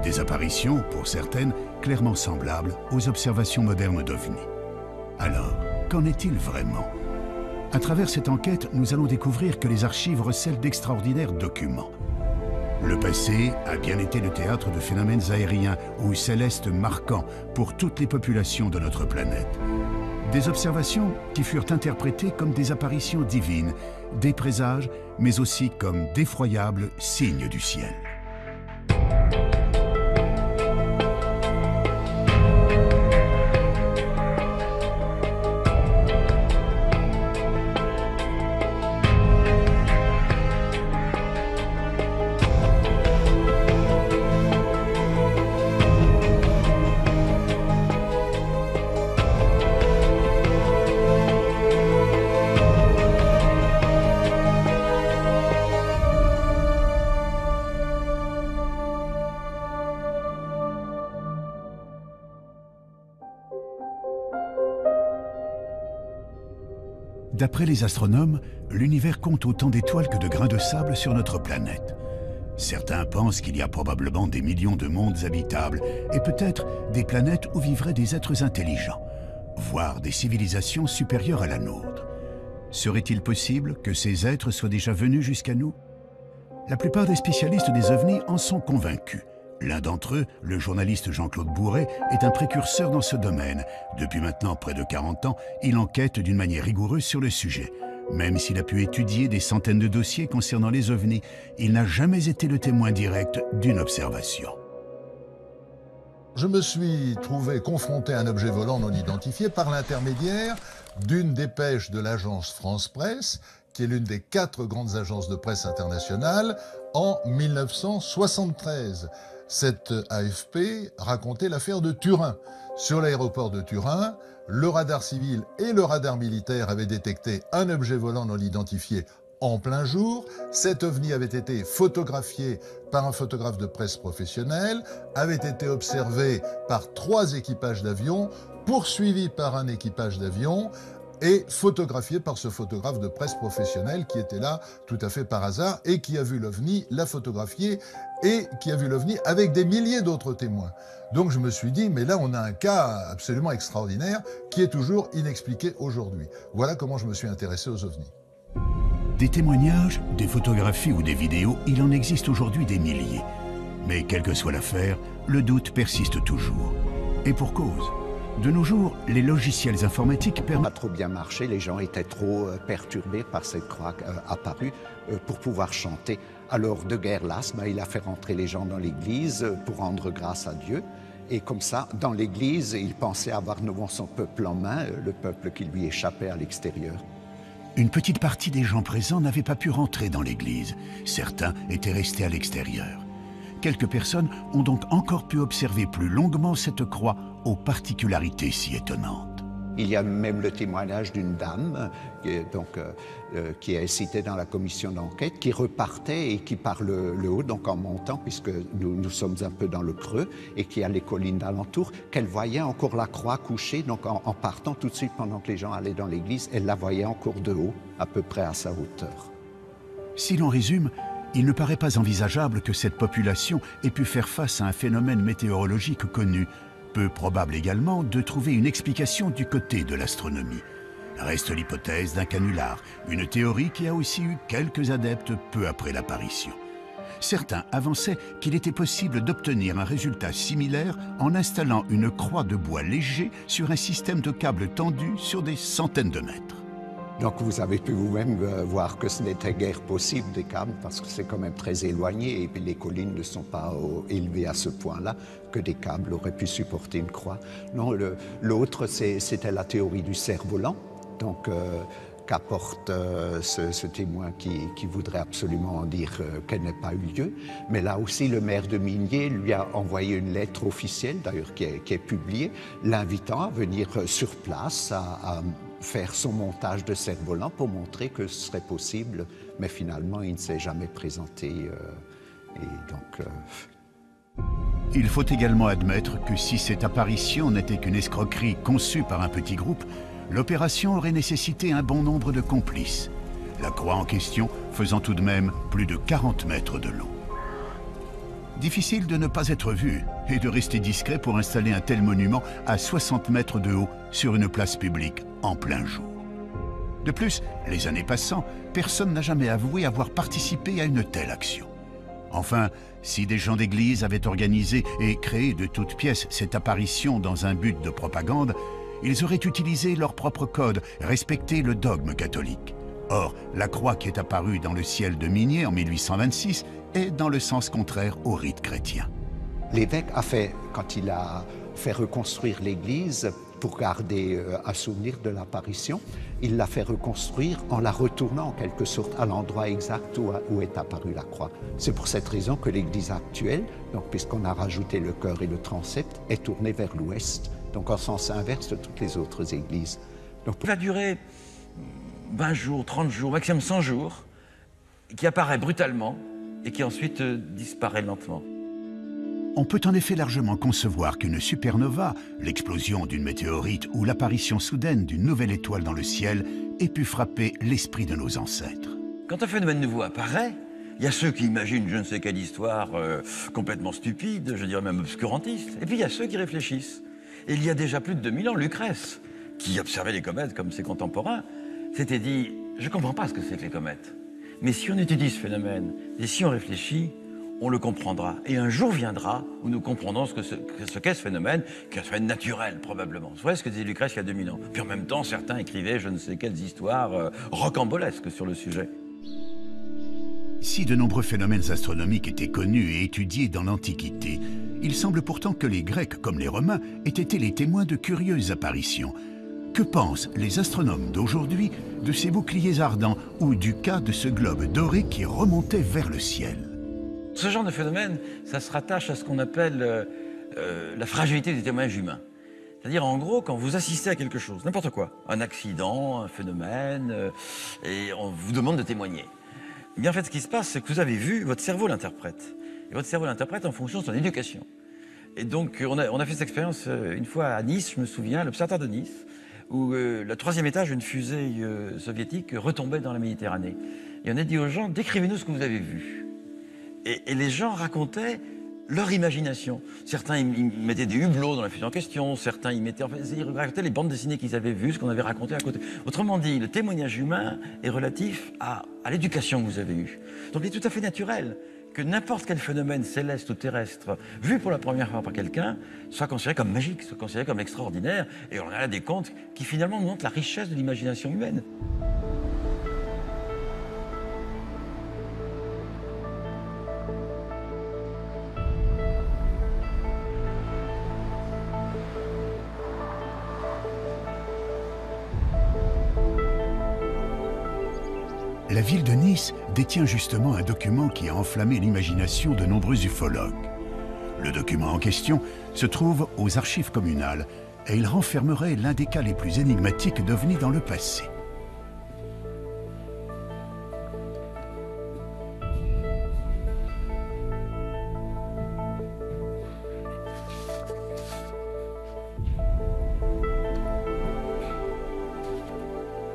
Des apparitions, pour certaines, clairement semblables aux observations modernes d'OVNI. Alors, qu'en est-il vraiment? À travers cette enquête, nous allons découvrir que les archives recèlent d'extraordinaires documents. Le passé a bien été le théâtre de phénomènes aériens ou célestes marquants pour toutes les populations de notre planète. Des observations qui furent interprétées comme des apparitions divines, des présages, mais aussi comme d'effroyables signes du ciel. D'après les astronomes, l'univers compte autant d'étoiles que de grains de sable sur notre planète. Certains pensent qu'il y a probablement des millions de mondes habitables et peut-être des planètes où vivraient des êtres intelligents, voire des civilisations supérieures à la nôtre. Serait-il possible que ces êtres soient déjà venus jusqu'à nous? La plupart des spécialistes des ovnis en sont convaincus. L'un d'entre eux, le journaliste Jean-Claude Bourret, est un précurseur dans ce domaine. Depuis maintenant près de 40 ans, il enquête d'une manière rigoureuse sur le sujet. Même s'il a pu étudier des centaines de dossiers concernant les ovnis, il n'a jamais été le témoin direct d'une observation. Je me suis trouvé confronté à un objet volant non identifié par l'intermédiaire d'une dépêche de l'agence France Presse, qui est l'une des 4 grandes agences de presse internationales, en 1973. Cette AFP racontait l'affaire de Turin. Sur l'aéroport de Turin, le radar civil et le radar militaire avaient détecté un objet volant non identifié en plein jour. Cet ovni avait été photographié par un photographe de presse professionnel, avait été observé par 3 équipages d'avions, poursuivi par un équipage d'avion, et photographié par ce photographe de presse professionnel qui était là tout à fait par hasard et qui a vu l'OVNI, l'a photographié et qui a vu l'OVNI avec des milliers d'autres témoins. Donc je me suis dit, mais là on a un cas absolument extraordinaire qui est toujours inexpliqué aujourd'hui. Voilà comment je me suis intéressé aux OVNI. Des témoignages, des photographies ou des vidéos, il en existe aujourd'hui des milliers. Mais quelle que soit l'affaire, le doute persiste toujours. Et pour cause. De nos jours, les logiciels informatiques permettent... Ça n'a pas trop bien marché, les gens étaient trop perturbés par cette croix apparue pour pouvoir chanter. Alors, de guerre lasse, il a fait rentrer les gens dans l'église pour rendre grâce à Dieu. Et comme ça, dans l'église, il pensait avoir nouveau son peuple en main, le peuple qui lui échappait à l'extérieur. Une petite partie des gens présents n'avaient pas pu rentrer dans l'église. Certains étaient restés à l'extérieur. Quelques personnes ont donc encore pu observer plus longuement cette croix aux particularités si étonnantes. Il y a même le témoignage d'une dame qui est citée dans la commission d'enquête, qui repartait et qui par le haut, donc en montant, puisque nous sommes un peu dans le creux, et qui a les collines d'alentour, qu'elle voyait encore la croix couchée, donc en partant tout de suite pendant que les gens allaient dans l'église, elle la voyait encore de haut, à peu près à sa hauteur. Si l'on résume, il ne paraît pas envisageable que cette population ait pu faire face à un phénomène météorologique connu. Peu probable également de trouver une explication du côté de l'astronomie. Reste l'hypothèse d'un canular, une théorie qui a aussi eu quelques adeptes peu après l'apparition. Certains avançaient qu'il était possible d'obtenir un résultat similaire en installant une croix de bois léger sur un système de câbles tendus sur des centaines de mètres. Donc vous avez pu vous-même voir que ce n'était guère possible des câbles parce que c'est quand même très éloigné et puis les collines ne sont pas élevées à ce point-là que des câbles auraient pu supporter une croix. Non, l'autre c'était la théorie du cerf-volant, donc qu'apporte ce témoin qui voudrait absolument dire qu'elle n'ait pas eu lieu. Mais là aussi le maire de Migné lui a envoyé une lettre officielle, d'ailleurs qui est publiée, l'invitant à venir sur place à faire son montage de cerf-volant pour montrer que ce serait possible, mais finalement il ne s'est jamais présenté. Il faut également admettre que si cette apparition n'était qu'une escroquerie conçue par un petit groupe, l'opération aurait nécessité un bon nombre de complices, la croix en question faisant tout de même plus de 40 mètres de long. Difficile de ne pas être vu et de rester discret pour installer un tel monument à 60 mètres de haut sur une place publique en plein jour. De plus, les années passant, personne n'a jamais avoué avoir participé à une telle action. Enfin, si des gens d'église avaient organisé et créé de toutes pièces cette apparition dans un but de propagande, ils auraient utilisé leur propre code, respecté le dogme catholique. Or, la croix qui est apparue dans le ciel de Migné en 1826 est dans le sens contraire au rite chrétien. L'évêque a fait, quand il a fait reconstruire l'église pour garder un souvenir de l'apparition, il l'a fait reconstruire en la retournant en quelque sorte à l'endroit exact où est apparue la croix. C'est pour cette raison que l'église actuelle, donc puisqu'on a rajouté le chœur et le transept, est tournée vers l'ouest, donc en sens inverse de toutes les autres églises. Donc, il va durer 20 jours, 30 jours, maximum 100 jours, qui apparaît brutalement et qui ensuite disparaît lentement. On peut en effet largement concevoir qu'une supernova, l'explosion d'une météorite ou l'apparition soudaine d'une nouvelle étoile dans le ciel ait pu frapper l'esprit de nos ancêtres. Quand un phénomène nouveau apparaît, il y a ceux qui imaginent je ne sais quelle histoire complètement stupide, je dirais même obscurantiste, et puis il y a ceux qui réfléchissent. Et il y a déjà plus de 2000 ans, Lucrèce, qui observait les comètes comme ses contemporains, s'était dit « je ne comprends pas ce que c'est que les comètes, mais si on étudie ce phénomène et si on réfléchit, on le comprendra. Et un jour viendra où nous comprendrons ce qu'est ce phénomène, qui est un phénomène naturel probablement. Vous voyez ce que disait Lucrèce il y a 2000 ans. Puis en même temps, certains écrivaient je ne sais quelles histoires rocambolesques sur le sujet. Si de nombreux phénomènes astronomiques étaient connus et étudiés dans l'Antiquité, il semble pourtant que les Grecs comme les Romains aient été les témoins de curieuses apparitions. Que pensent les astronomes d'aujourd'hui de ces boucliers ardents ou du cas de ce globe doré qui remontait vers le ciel ? Ce genre de phénomène, ça se rattache à ce qu'on appelle la fragilité des témoignages humains. C'est-à-dire, en gros, quand vous assistez à quelque chose, n'importe quoi, un accident, un phénomène, et on vous demande de témoigner. Eh bien, en fait, ce qui se passe, c'est que vous avez vu, votre cerveau l'interprète. Et votre cerveau l'interprète en fonction de son éducation. Et donc, on a fait cette expérience une fois à Nice, je me souviens, l'observatoire de Nice, où le 3e étage d'une fusée soviétique retombait dans la Méditerranée. Et on a dit aux gens, décrivez-nous ce que vous avez vu. Et les gens racontaient leur imagination. Certains ils mettaient des hublots dans la fusée en question, certains ils racontaient les bandes dessinées qu'ils avaient vues, ce qu'on avait raconté à côté. Autrement dit, le témoignage humain est relatif à l'éducation que vous avez eue. Donc il est tout à fait naturel que n'importe quel phénomène céleste ou terrestre vu pour la première fois par quelqu'un soit considéré comme magique, soit considéré comme extraordinaire. Et on a là des contes qui finalement nous montrent la richesse de l'imagination humaine. La ville de Nice détient justement un document qui a enflammé l'imagination de nombreux ufologues. Le document en question se trouve aux archives communales et il renfermerait l'un des cas les plus énigmatiques d'OVNI dans le passé.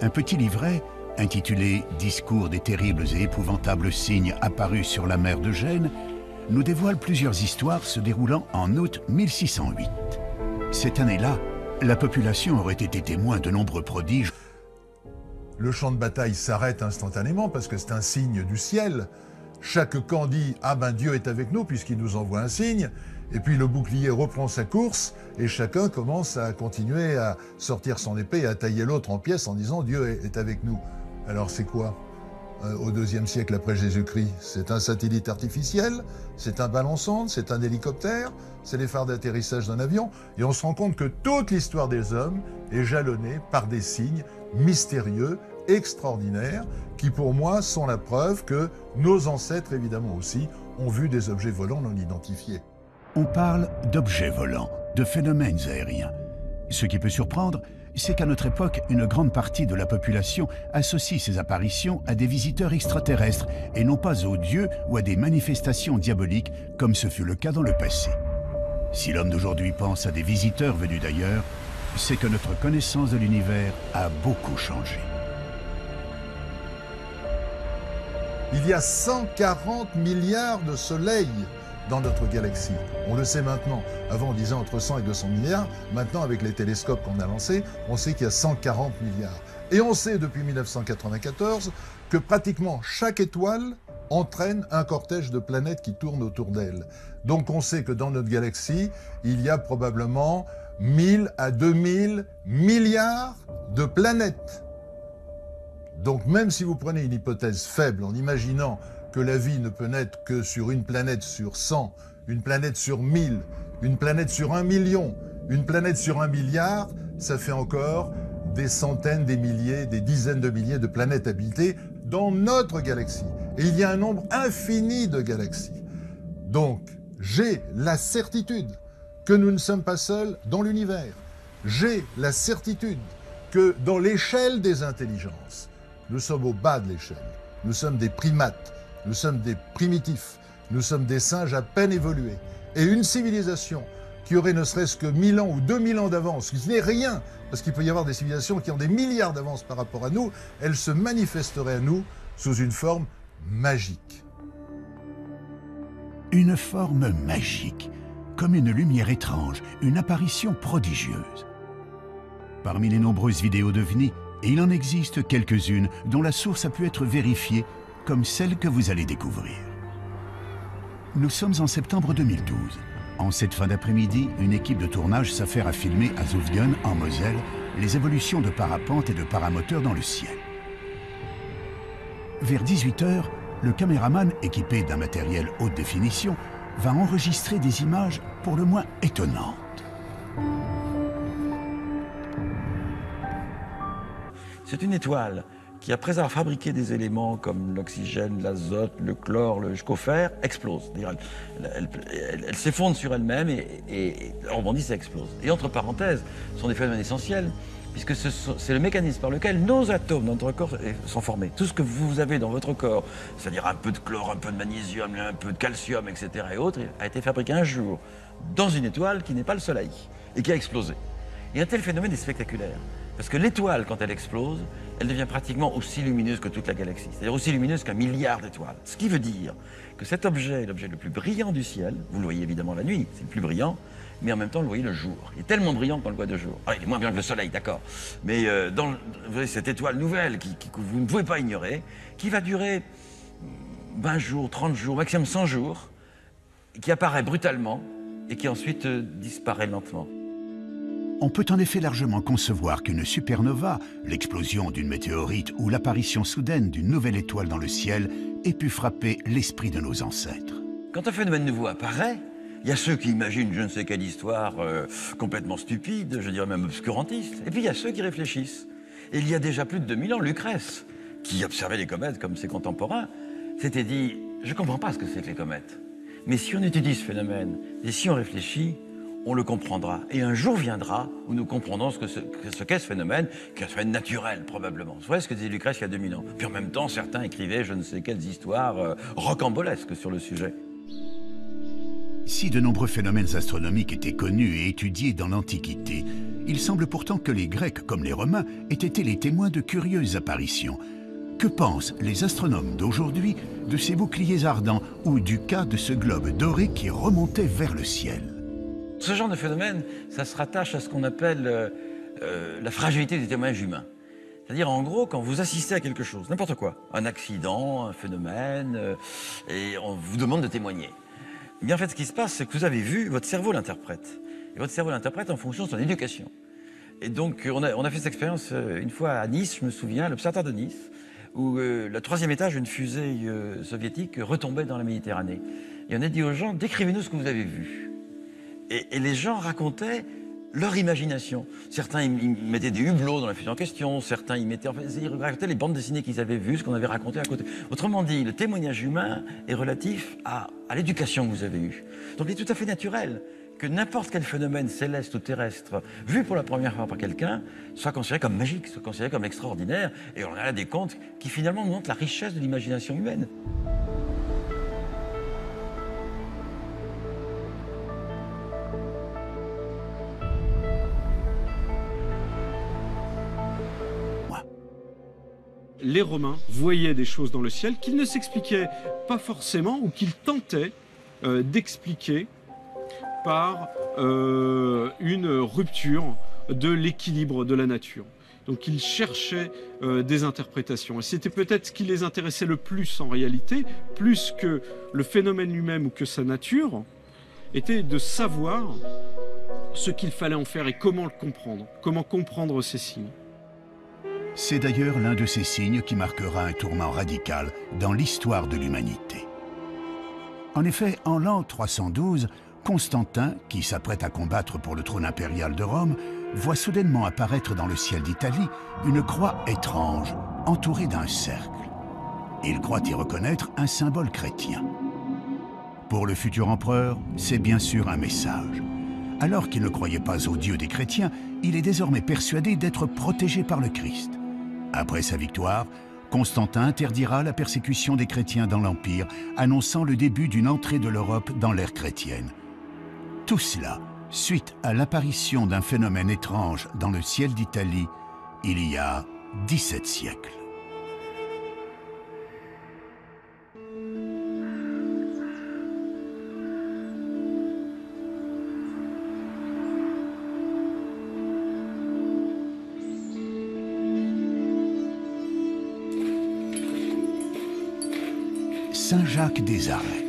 Un petit livret, intitulé « Discours des terribles et épouvantables signes apparus sur la mer de Gênes », nous dévoile plusieurs histoires se déroulant en août 1608. Cette année-là, la population aurait été témoin de nombreux prodiges. Le champ de bataille s'arrête instantanément parce que c'est un signe du ciel. Chaque camp dit « Ah ben Dieu est avec nous puisqu'il nous envoie un signe ». Et puis le bouclier reprend sa course et chacun commence à continuer à sortir son épée et à tailler l'autre en pièces en disant « Dieu est avec nous ». Alors c'est quoi au IIe siècle après Jésus-Christ? C'est un satellite artificiel, c'est un ballon-sonde, c'est un hélicoptère, c'est les phares d'atterrissage d'un avion. Et on se rend compte que toute l'histoire des hommes est jalonnée par des signes mystérieux, extraordinaires, qui pour moi sont la preuve que nos ancêtres, évidemment aussi, ont vu des objets volants non identifiés. On parle d'objets volants, de phénomènes aériens. Ce qui peut surprendre, c'est qu'à notre époque, une grande partie de la population associe ces apparitions à des visiteurs extraterrestres et non pas aux dieux ou à des manifestations diaboliques, comme ce fut le cas dans le passé. Si l'homme d'aujourd'hui pense à des visiteurs venus d'ailleurs, c'est que notre connaissance de l'univers a beaucoup changé. Il y a 140 milliards de soleils dans notre galaxie. On le sait maintenant. Avant, on disait entre 100 et 200 milliards. Maintenant, avec les télescopes qu'on a lancés, on sait qu'il y a 140 milliards. Et on sait depuis 1994 que pratiquement chaque étoile entraîne un cortège de planètes qui tournent autour d'elle. Donc on sait que dans notre galaxie, il y a probablement 1000 à 2000 milliards de planètes. Donc même si vous prenez une hypothèse faible en imaginant que la vie ne peut naître que sur une planète sur 100, une planète sur 1000, une planète sur 1 million, une planète sur 1 milliard, ça fait encore des centaines, des milliers, des dizaines de milliers de planètes habitées dans notre galaxie. Et il y a un nombre infini de galaxies. Donc, j'ai la certitude que nous ne sommes pas seuls dans l'univers. J'ai la certitude que dans l'échelle des intelligences, nous sommes au bas de l'échelle. Nous sommes des primates. Nous sommes des primitifs, nous sommes des singes à peine évolués. Et une civilisation qui aurait ne serait-ce que 1000 ans ou 2000 ans d'avance, ce n'est rien, parce qu'il peut y avoir des civilisations qui ont des milliards d'avance par rapport à nous, elle se manifesterait à nous sous une forme magique. Une forme magique, comme une lumière étrange, une apparition prodigieuse. Parmi les nombreuses vidéos d'OVNI, il en existe quelques-unes dont la source a pu être vérifiée, comme celle que vous allez découvrir. Nous sommes en septembre 2012. En cette fin d'après-midi, une équipe de tournage s'affaire à filmer à Zutphen, en Moselle, les évolutions de parapente et de paramoteurs dans le ciel. Vers 18 h, le caméraman, équipé d'un matériel haute définition, va enregistrer des images pour le moins étonnantes. C'est une étoile qui, après avoir fabriqué des éléments comme l'oxygène, l'azote, le chlore, jusqu'au fer, explose. Elle s'effondre sur elle-même et rebondit, ça explose. Et entre parenthèses, ce sont des phénomènes essentiels, puisque c'est le mécanisme par lequel nos atomes dans notre corps sont formés. Tout ce que vous avez dans votre corps, c'est-à-dire un peu de chlore, un peu de magnésium, un peu de calcium, etc. et autres, a été fabriqué un jour dans une étoile qui n'est pas le Soleil et qui a explosé. Et un tel phénomène est spectaculaire. Parce que l'étoile, quand elle explose, elle devient pratiquement aussi lumineuse que toute la galaxie. C'est-à-dire aussi lumineuse qu'un milliard d'étoiles. Ce qui veut dire que cet objet est l'objet le plus brillant du ciel. Vous le voyez évidemment la nuit, c'est le plus brillant. Mais en même temps, vous le voyez le jour. Il est tellement brillant qu'on le voit de jour. Ah, il est moins brillant que le soleil, d'accord. Mais vous voyez cette étoile nouvelle que vous ne pouvez pas ignorer, qui va durer 20 jours, 30 jours, maximum 100 jours, qui apparaît brutalement et qui ensuite disparaît lentement. On peut en effet largement concevoir qu'une supernova, l'explosion d'une météorite ou l'apparition soudaine d'une nouvelle étoile dans le ciel ait pu frapper l'esprit de nos ancêtres. Quand un phénomène nouveau apparaît, il y a ceux qui imaginent je ne sais quelle histoire complètement stupide, je dirais même obscurantiste, et puis il y a ceux qui réfléchissent. Et il y a déjà plus de 2000 ans, Lucrèce, qui observait les comètes comme ses contemporains, s'était dit « je ne comprends pas ce que c'est que les comètes, mais si on étudie ce phénomène et si on réfléchit, on le comprendra. Et un jour viendra où nous comprendrons ce qu'est ce phénomène, qui est un phénomène naturel, probablement. Vous voyez ce que disait Lucrèce il y a 2000 ans. Puis en même temps, certains écrivaient je ne sais quelles histoires rocambolesques sur le sujet. Si de nombreux phénomènes astronomiques étaient connus et étudiés dans l'Antiquité, il semble pourtant que les Grecs, comme les Romains, aient été les témoins de curieuses apparitions. Que pensent les astronomes d'aujourd'hui de ces boucliers ardents ou du cas de ce globe doré qui remontait vers le ciel? Ce genre de phénomène, ça se rattache à ce qu'on appelle la fragilité du témoignage humain. C'est-à-dire, en gros, quand vous assistez à quelque chose, n'importe quoi, un accident, un phénomène, et on vous demande de témoigner. Eh bien, en fait, ce qui se passe, c'est que vous avez vu, votre cerveau l'interprète. Et votre cerveau l'interprète en fonction de son éducation. Et donc, on a fait cette expérience une fois à Nice, je me souviens, l'observatoire de Nice, où le 3e étage d'une fusée soviétique retombait dans la Méditerranée. Et on a dit aux gens, décrivez-nous ce que vous avez vu. Et les gens racontaient leur imagination. Certains ils mettaient des hublots dans la fusée en question, certains ils racontaient les bandes dessinées qu'ils avaient vues, ce qu'on avait raconté à côté. Autrement dit, le témoignage humain est relatif à l'éducation que vous avez eue. Donc il est tout à fait naturel que n'importe quel phénomène céleste ou terrestre vu pour la première fois par quelqu'un soit considéré comme magique, soit considéré comme extraordinaire. Et on a là des contes qui finalement nous montrent la richesse de l'imagination humaine. Les Romains voyaient des choses dans le ciel qu'ils ne s'expliquaient pas forcément ou qu'ils tentaient d'expliquer par une rupture de l'équilibre de la nature. Donc ils cherchaient des interprétations. Et c'était peut-être ce qui les intéressait le plus en réalité, plus que le phénomène lui-même ou que sa nature, était de savoir ce qu'il fallait en faire et comment le comprendre, comment comprendre ces signes. C'est d'ailleurs l'un de ces signes qui marquera un tournant radical dans l'histoire de l'humanité. En effet, en l'an 312, Constantin, qui s'apprête à combattre pour le trône impérial de Rome, voit soudainement apparaître dans le ciel d'Italie une croix étrange, entourée d'un cercle. Il croit y reconnaître un symbole chrétien. Pour le futur empereur, c'est bien sûr un message. Alors qu'il ne croyait pas au Dieu des chrétiens, il est désormais persuadé d'être protégé par le Christ. Après sa victoire, Constantin interdira la persécution des chrétiens dans l'Empire, annonçant le début d'une entrée de l'Europe dans l'ère chrétienne. Tout cela suite à l'apparition d'un phénomène étrange dans le ciel d'Italie il y a 17 siècles. Saint-Jacques-des-Arrêts.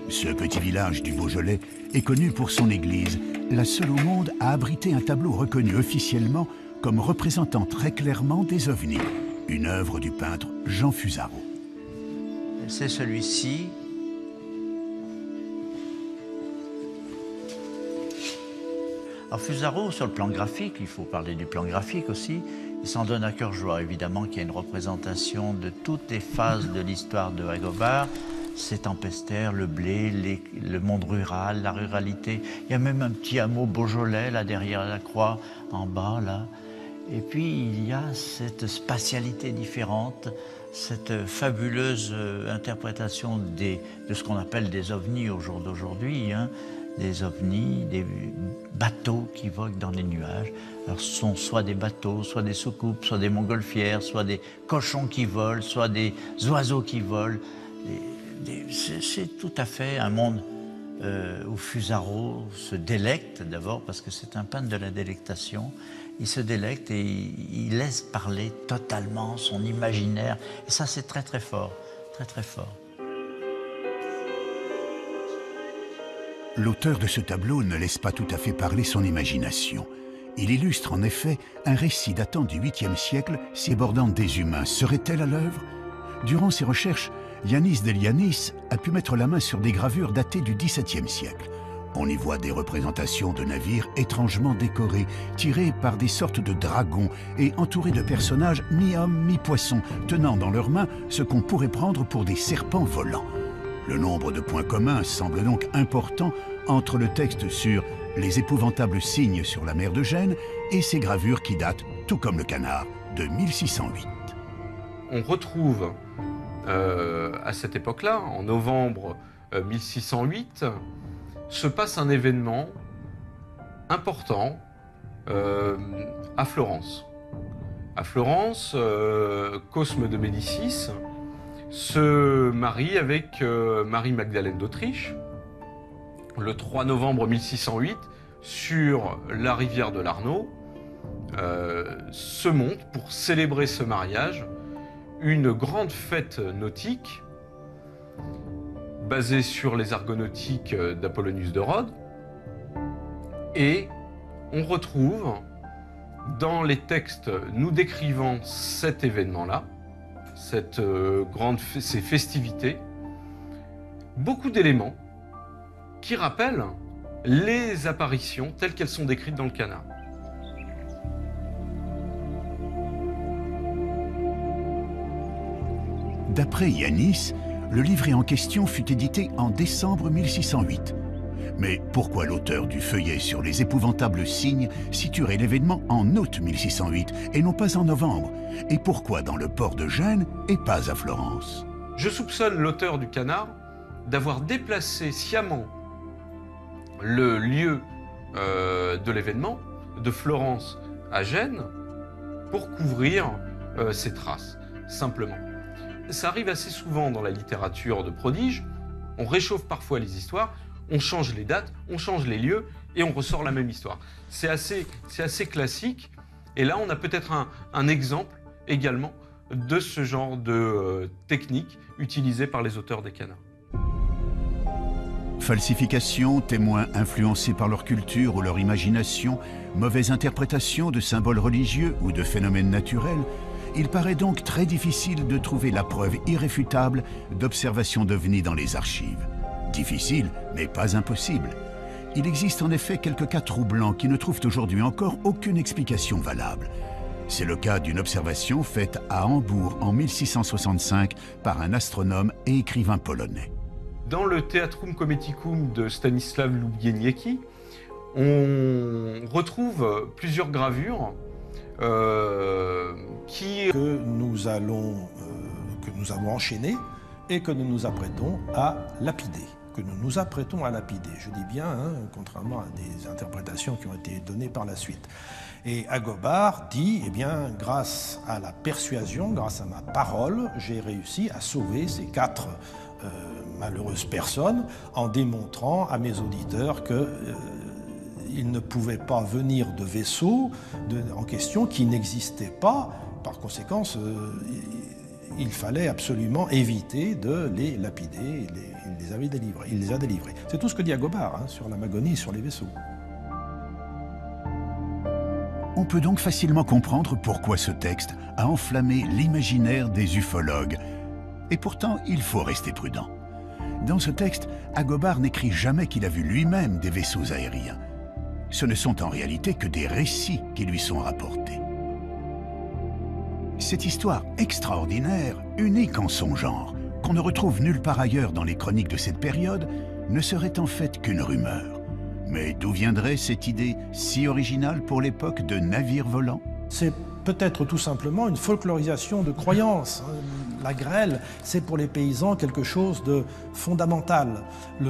Ce petit village du Beaujolais est connu pour son église, la seule au monde à abriter un tableau reconnu officiellement comme représentant très clairement des ovnis, une œuvre du peintre Jean Fusaro. C'est celui-ci. Alors Fusaro, sur le plan graphique, il faut parler du plan graphique aussi, il s'en donne à cœur joie, évidemment, qu'il y a une représentation de toutes les phases de l'histoire de Agobard. C'est tempestaire, le blé, le monde rural, la ruralité. Il y a même un petit hameau Beaujolais, là, derrière la croix, en bas, là. Et puis, il y a cette spatialité différente, cette fabuleuse interprétation de ce qu'on appelle des ovnis au jour d'aujourd'hui, hein. Des ovnis, des bateaux qui voguent dans les nuages. Alors, ce sont soit des bateaux, soit des soucoupes, soit des montgolfières, soit des cochons qui volent, soit des oiseaux qui volent. C'est tout à fait un monde où Fusaro se délecte d'abord, parce que c'est un peintre de la délectation. Il se délecte et il laisse parler totalement son imaginaire. Et ça, c'est très très fort, très très fort. L'auteur de ce tableau ne laisse pas tout à fait parler son imagination. Il illustre en effet un récit datant du 8e siècle. Ces bordantes des humains seraient-elles à l'œuvre? Durant ses recherches, Yanis Delianis a pu mettre la main sur des gravures datées du XVIIe siècle. On y voit des représentations de navires étrangement décorés, tirés par des sortes de dragons et entourés de personnages mi-hommes, mi-poissons, tenant dans leurs mains ce qu'on pourrait prendre pour des serpents volants. Le nombre de points communs semble donc important entre le texte sur les épouvantables signes sur la mer de Gênes et ces gravures qui datent, tout comme le canard, de 1608. On retrouve à cette époque-là, en novembre 1608, se passe un événement important à Florence. À Florence, Cosme de Médicis se marie avec Marie-Magdalène d'Autriche le 3 novembre 1608 sur la rivière de l'Arno. Se monte pour célébrer ce mariage une grande fête nautique basée sur les argonautiques d'Apollonius de Rhodes, et on retrouve dans les textes nous décrivant cet événement-là, ces festivités, beaucoup d'éléments qui rappellent les apparitions telles qu'elles sont décrites dans le canard. D'après Yanis, le livret en question fut édité en décembre 1608. Mais pourquoi l'auteur du feuillet sur les épouvantables signes situerait l'événement en août 1608 et non pas en novembre? Et pourquoi dans le port de Gênes et pas à Florence? Je soupçonne l'auteur du canard d'avoir déplacé sciemment le lieu de l'événement de Florence à Gênes pour couvrir ces traces, simplement. Ça arrive assez souvent dans la littérature de prodige, on réchauffe parfois les histoires, on change les dates, on change les lieux et on ressort la même histoire. C'est assez classique, et là on a peut-être un exemple également de ce genre de technique utilisée par les auteurs des canards. Falsification, témoins influencés par leur culture ou leur imagination, mauvaise interprétation de symboles religieux ou de phénomènes naturels, il paraît donc très difficile de trouver la preuve irréfutable d'observations d'ovnis dans les archives. Difficile, mais pas impossible. Il existe en effet quelques cas troublants qui ne trouvent aujourd'hui encore aucune explication valable. C'est le cas d'une observation faite à Hambourg en 1665 par un astronome et écrivain polonais. Dans le Theatrum Cometicum de Stanisław Lubieniecki, on retrouve plusieurs gravures que nous avons enchaînées et que nous nous apprêtons à lapider. Je dis bien, contrairement à des interprétations qui ont été données par la suite. Et Agobard dit, eh bien, grâce à la persuasion, grâce à ma parole, j'ai réussi à sauver ces 4 malheureuses personnes en démontrant à mes auditeurs que il ne pouvait pas venir de vaisseaux en question qui n'existaient pas. Par conséquent, il fallait absolument éviter de les lapider. Il les a délivrés. C'est tout ce que dit Agobard sur la Magonie, sur les vaisseaux. On peut donc facilement comprendre pourquoi ce texte a enflammé l'imaginaire des ufologues. Et pourtant, il faut rester prudent. Dans ce texte, Agobard n'écrit jamais qu'il a vu lui-même des vaisseaux aériens. Ce ne sont en réalité que des récits qui lui sont rapportés. Cette histoire extraordinaire, unique en son genre, qu'on ne retrouve nulle part ailleurs dans les chroniques de cette période, ne serait en fait qu'une rumeur. Mais d'où viendrait cette idée si originale pour l'époque de navires volants? C'est peut-être tout simplement une folklorisation de croyances. La grêle, c'est pour les paysans quelque chose de fondamental.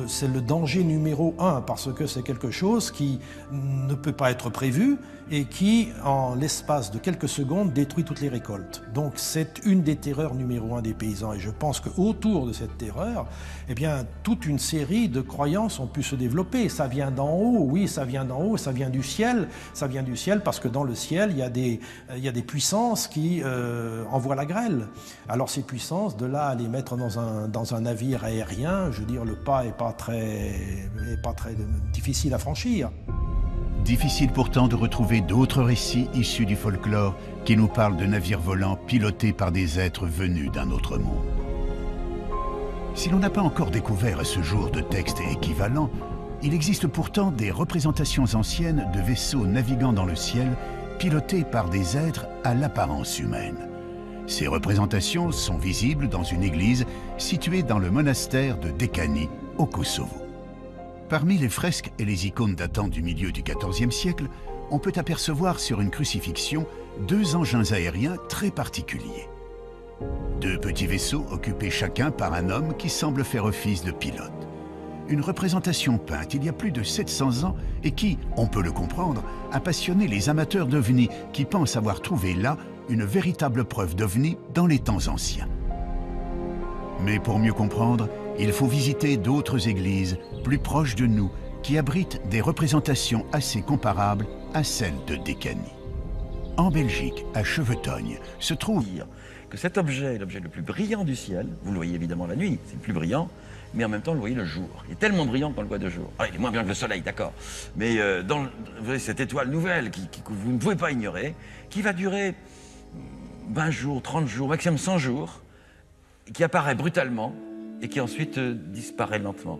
C'est le danger numéro 1 parce que c'est quelque chose qui ne peut pas être prévu et qui, en l'espace de quelques secondes, détruit toutes les récoltes. Donc c'est une des terreurs numéro 1 des paysans. Et je pense qu'autour de cette terreur, eh bien, toute une série de croyances ont pu se développer. Ça vient d'en haut, oui, ça vient d'en haut, ça vient du ciel. Ça vient du ciel parce que dans le ciel, il y a des puissances qui envoient la grêle. Alors ces puissances, de là à les mettre dans un navire aérien, je veux dire, le pas n'est pas très difficile à franchir. Difficile pourtant de retrouver d'autres récits issus du folklore qui nous parlent de navires volants pilotés par des êtres venus d'un autre monde. Si l'on n'a pas encore découvert à ce jour de textes équivalents, il existe pourtant des représentations anciennes de vaisseaux naviguant dans le ciel pilotés par des êtres à l'apparence humaine. Ces représentations sont visibles dans une église située dans le monastère de Dekani, au Kosovo. Parmi les fresques et les icônes datant du milieu du XIVe siècle, on peut apercevoir sur une crucifixion 2 engins aériens très particuliers. 2 petits vaisseaux occupés chacun par un homme qui semble faire office de pilote. Une représentation peinte il y a plus de 700 ans et qui, on peut le comprendre, a passionné les amateurs d'ovnis qui pensent avoir trouvé là une véritable preuve d'ovnis dans les temps anciens. Mais pour mieux comprendre, il faut visiter d'autres églises plus proches de nous qui abritent des représentations assez comparables à celles de Décanie. En Belgique, à Chevetogne, se trouve que cet objet est l'objet le plus brillant du ciel. Vous le voyez évidemment la nuit, c'est le plus brillant, mais en même temps, vous le voyez le jour. Il est tellement brillant qu'on le voit de jour. Alors, il est moins brillant que le soleil, d'accord. Mais vous voyez cette étoile nouvelle que vous ne pouvez pas ignorer, qui va durer 20 jours, 30 jours, maximum 100 jours, qui apparaît brutalement et qui ensuite disparaît lentement.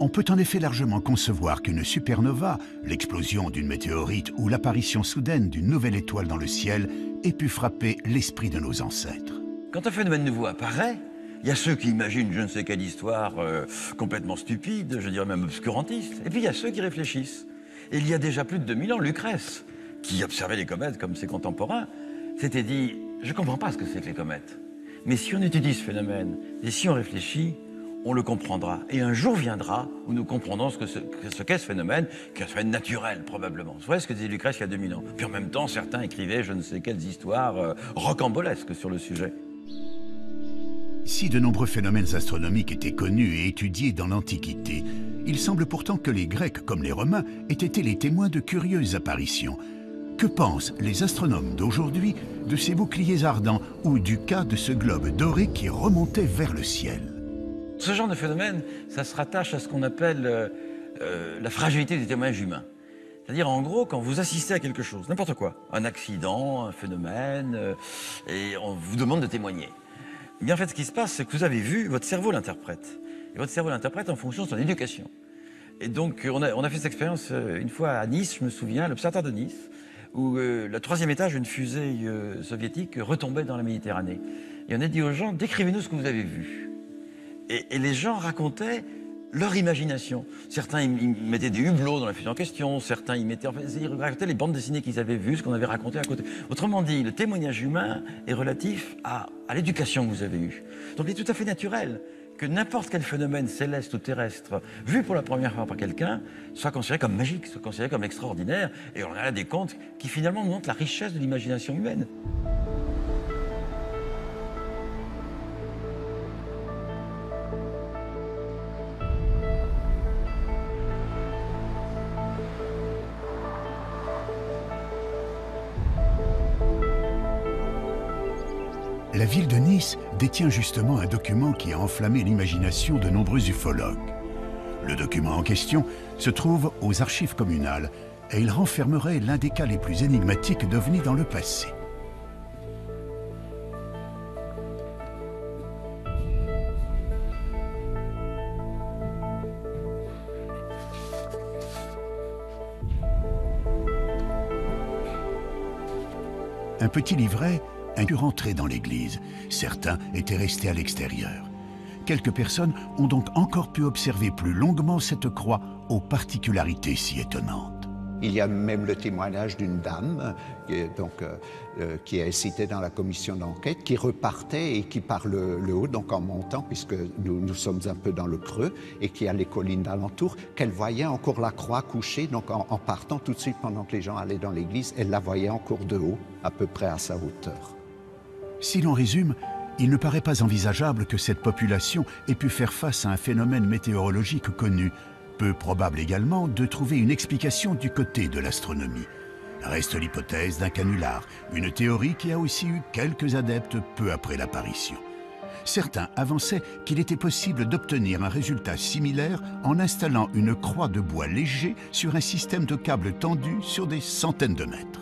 On peut en effet largement concevoir qu'une supernova, l'explosion d'une météorite ou l'apparition soudaine d'une nouvelle étoile dans le ciel ait pu frapper l'esprit de nos ancêtres. Quand un phénomène nouveau apparaît, il y a ceux qui imaginent je ne sais quelle histoire complètement stupide, je dirais même obscurantiste, et puis il y a ceux qui réfléchissent. Et il y a déjà plus de 2000 ans, Lucrèce, qui observait les comètes comme ses contemporains, s'était dit « je ne comprends pas ce que c'est que les comètes, mais si on étudie ce phénomène, et si on réfléchit, on le comprendra. Et un jour viendra où nous comprendrons ce qu'est ce phénomène, qui est un phénomène naturel, probablement. Vous voyez ce que disait Lucrèce il y a 2000 ans. Puis en même temps, certains écrivaient je ne sais quelles histoires rocambolesques sur le sujet. Si de nombreux phénomènes astronomiques étaient connus et étudiés dans l'Antiquité, il semble pourtant que les Grecs, comme les Romains, aient été les témoins de curieuses apparitions. Que pensent les astronomes d'aujourd'hui de ces boucliers ardents ou du cas de ce globe doré qui remontait vers le ciel? Ce genre de phénomène, ça se rattache à ce qu'on appelle la fragilité du témoignage humain. C'est-à-dire, en gros, quand vous assistez à quelque chose, n'importe quoi, un accident, un phénomène, et on vous demande de témoigner. Eh bien, en fait, ce qui se passe, c'est que vous avez vu, votre cerveau l'interprète. Et votre cerveau l'interprète en fonction de son éducation. Et donc, on a fait cette expérience une fois à Nice, je me souviens, l'observatoire de Nice, où le 3e étage d'une fusée soviétique retombait dans la Méditerranée. Et on a dit aux gens, décrivez-nous ce que vous avez vu. Et les gens racontaient leur imagination. Certains, ils mettaient des hublots dans la fusée en question, certains, ils racontaient les bandes dessinées qu'ils avaient vues, ce qu'on avait raconté à côté. Autrement dit, le témoignage humain est relatif à l'éducation que vous avez eue. Donc il est tout à fait naturel que n'importe quel phénomène céleste ou terrestre, vu pour la première fois par quelqu'un, soit considéré comme magique, soit considéré comme extraordinaire. Et on a là des contes qui finalement nous montrent la richesse de l'imagination humaine. La ville de Nice détient justement un document qui a enflammé l'imagination de nombreux ufologues. Le document en question se trouve aux archives communales et il renfermerait l'un des cas les plus énigmatiques d'OVNI dans le passé. Un petit livret a pu rentrer dans l'église. Certains étaient restés à l'extérieur. Quelques personnes ont donc encore pu observer plus longuement cette croix aux particularités si étonnantes. Il y a même le témoignage d'une dame qui est citée dans la commission d'enquête, qui repartait et qui par le haut, donc en montant, puisque nous sommes un peu dans le creux, et qui a les collines d'alentour, qu'elle voyait encore la croix couchée, donc en partant tout de suite pendant que les gens allaient dans l'église, elle la voyait encore de haut, à peu près à sa hauteur. Si l'on résume, il ne paraît pas envisageable que cette population ait pu faire face à un phénomène météorologique connu. Peu probable également de trouver une explication du côté de l'astronomie. Reste l'hypothèse d'un canular, une théorie qui a aussi eu quelques adeptes peu après l'apparition. Certains avançaient qu'il était possible d'obtenir un résultat similaire en installant une croix de bois léger sur un système de câbles tendus sur des centaines de mètres.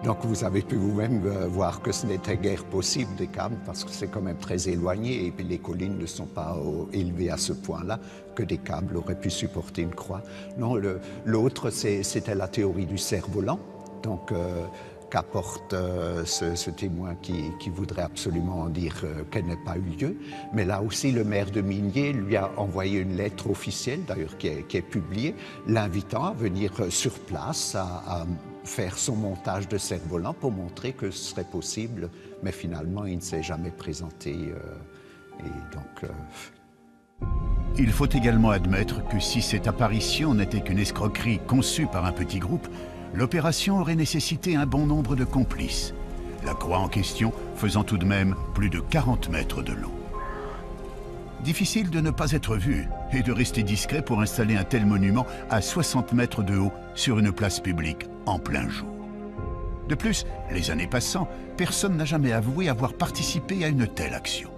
Donc vous avez pu vous-même voir que ce n'était guère possible des câbles parce que c'est quand même très éloigné et puis les collines ne sont pas élevées à ce point-là que des câbles auraient pu supporter une croix. Non, l'autre c'était la théorie du cerf-volant, donc qu'apporte ce témoin qui voudrait absolument dire qu'elle n'ait pas eu lieu. Mais là aussi, le maire de Migné lui a envoyé une lettre officielle, d'ailleurs qui est publiée, l'invitant à venir sur place, à faire son montage de cerf-volant pour montrer que ce serait possible. Mais finalement, il ne s'est jamais présenté. Et donc... Il faut également admettre que si cette apparition n'était qu'une escroquerie conçue par un petit groupe, l'opération aurait nécessité un bon nombre de complices, la croix en question faisant tout de même plus de 40 mètres de long. Difficile de ne pas être vu et de rester discret pour installer un tel monument à 60 mètres de haut sur une place publique en plein jour. De plus, les années passant, personne n'a jamais avoué avoir participé à une telle action.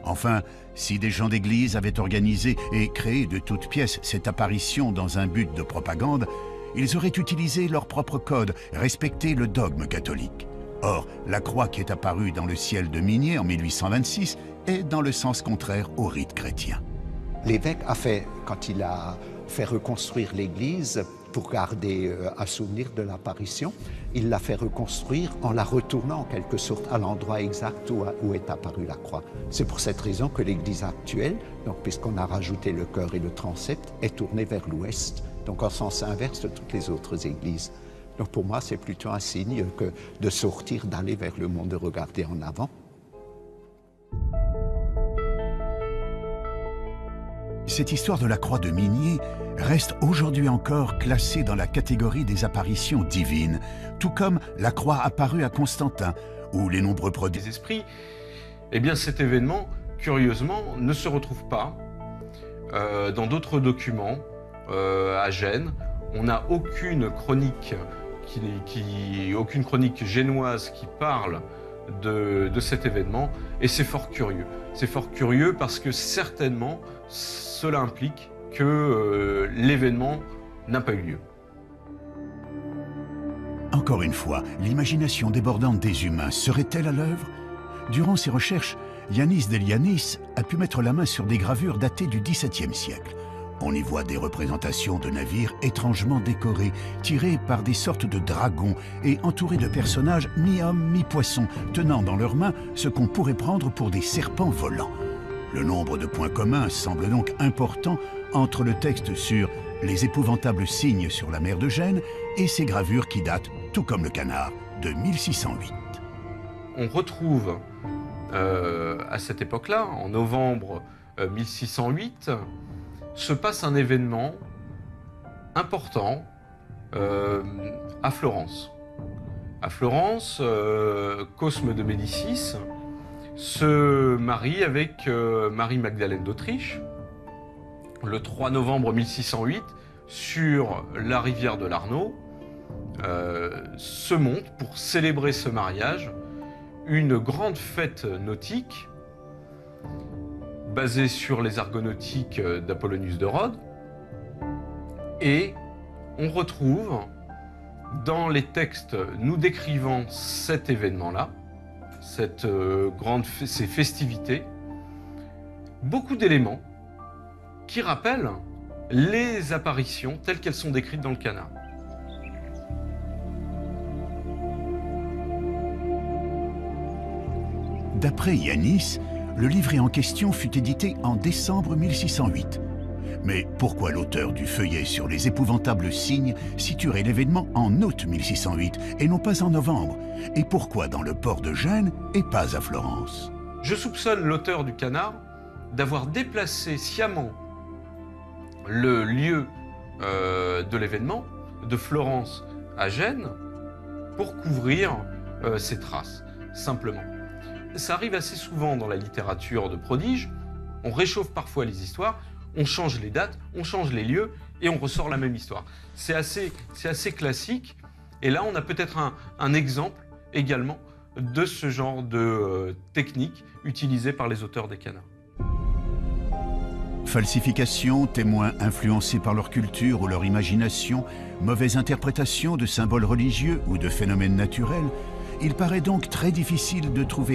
Enfin, si des gens d'église avaient organisé et créé de toutes pièces cette apparition dans un but de propagande, ils auraient utilisé leur propre code, respecté le dogme catholique. Or, la croix qui est apparue dans le ciel de Migné en 1826 est dans le sens contraire au rite chrétien. L'évêque a fait, quand il a fait reconstruire l'église, pour garder un souvenir de l'apparition, il l'a fait reconstruire en la retournant en quelque sorte à l'endroit exact où est apparue la croix. C'est pour cette raison que l'église actuelle, donc puisqu'on a rajouté le chœur et le transept, est tournée vers l'ouest, donc en sens inverse de toutes les autres églises. Donc pour moi, c'est plutôt un signe que de sortir, d'aller vers le monde, de regarder en avant. Cette histoire de la croix de Migné reste aujourd'hui encore classée dans la catégorie des apparitions divines, tout comme la croix apparue à Constantin, ou les nombreux prodiges. Des esprits, eh bien cet événement, curieusement, ne se retrouve pas dans d'autres documents à Gênes. On n'a aucune chronique, aucune chronique génoise qui parle de cet événement, et c'est fort curieux. C'est fort curieux parce que certainement, cela implique que l'événement n'a pas eu lieu. Encore une fois, l'imagination débordante des humains serait-elle à l'œuvre? Durant ses recherches, Yanis Delianis a pu mettre la main sur des gravures datées du XVIIe siècle. On y voit des représentations de navires étrangement décorés, tirés par des sortes de dragons et entourés de personnages mi-hommes, mi-poissons, tenant dans leurs mains ce qu'on pourrait prendre pour des serpents volants. Le nombre de points communs semble donc important entre le texte sur les épouvantables signes sur la mer de Gênes et ces gravures qui datent, tout comme le canard, de 1608. On retrouve à cette époque-là, en novembre 1608, se passe un événement important à Florence. À Florence, Cosme de Médicis se marie avec Marie-Magdalène d'Autriche le 3 novembre 1608 sur la rivière de l'Arno. Se monte pour célébrer ce mariage une grande fête nautique basée sur les argonautiques d'Apollonius de Rhodes, et on retrouve dans les textes nous décrivant cet événement-là, ces festivités, beaucoup d'éléments qui rappellent les apparitions telles qu'elles sont décrites dans le canard. D'après Yanis, le livret en question fut édité en décembre 1608. Mais pourquoi l'auteur du feuillet sur les épouvantables signes situerait l'événement en août 1608 et non pas en novembre? Et pourquoi dans le port de Gênes et pas à Florence? Je soupçonne l'auteur du canard d'avoir déplacé sciemment le lieu de l'événement de Florence à Gênes pour couvrir ses traces, simplement. Ça arrive assez souvent dans la littérature de prodige, on réchauffe parfois les histoires, on change les dates, on change les lieux et on ressort la même histoire. C'est assez classique, et là on a peut-être un exemple également de ce genre de technique utilisée par les auteurs des canards. Falsification, témoins influencés par leur culture ou leur imagination, mauvaise interprétation de symboles religieux ou de phénomènes naturels, il paraît donc très difficile de trouver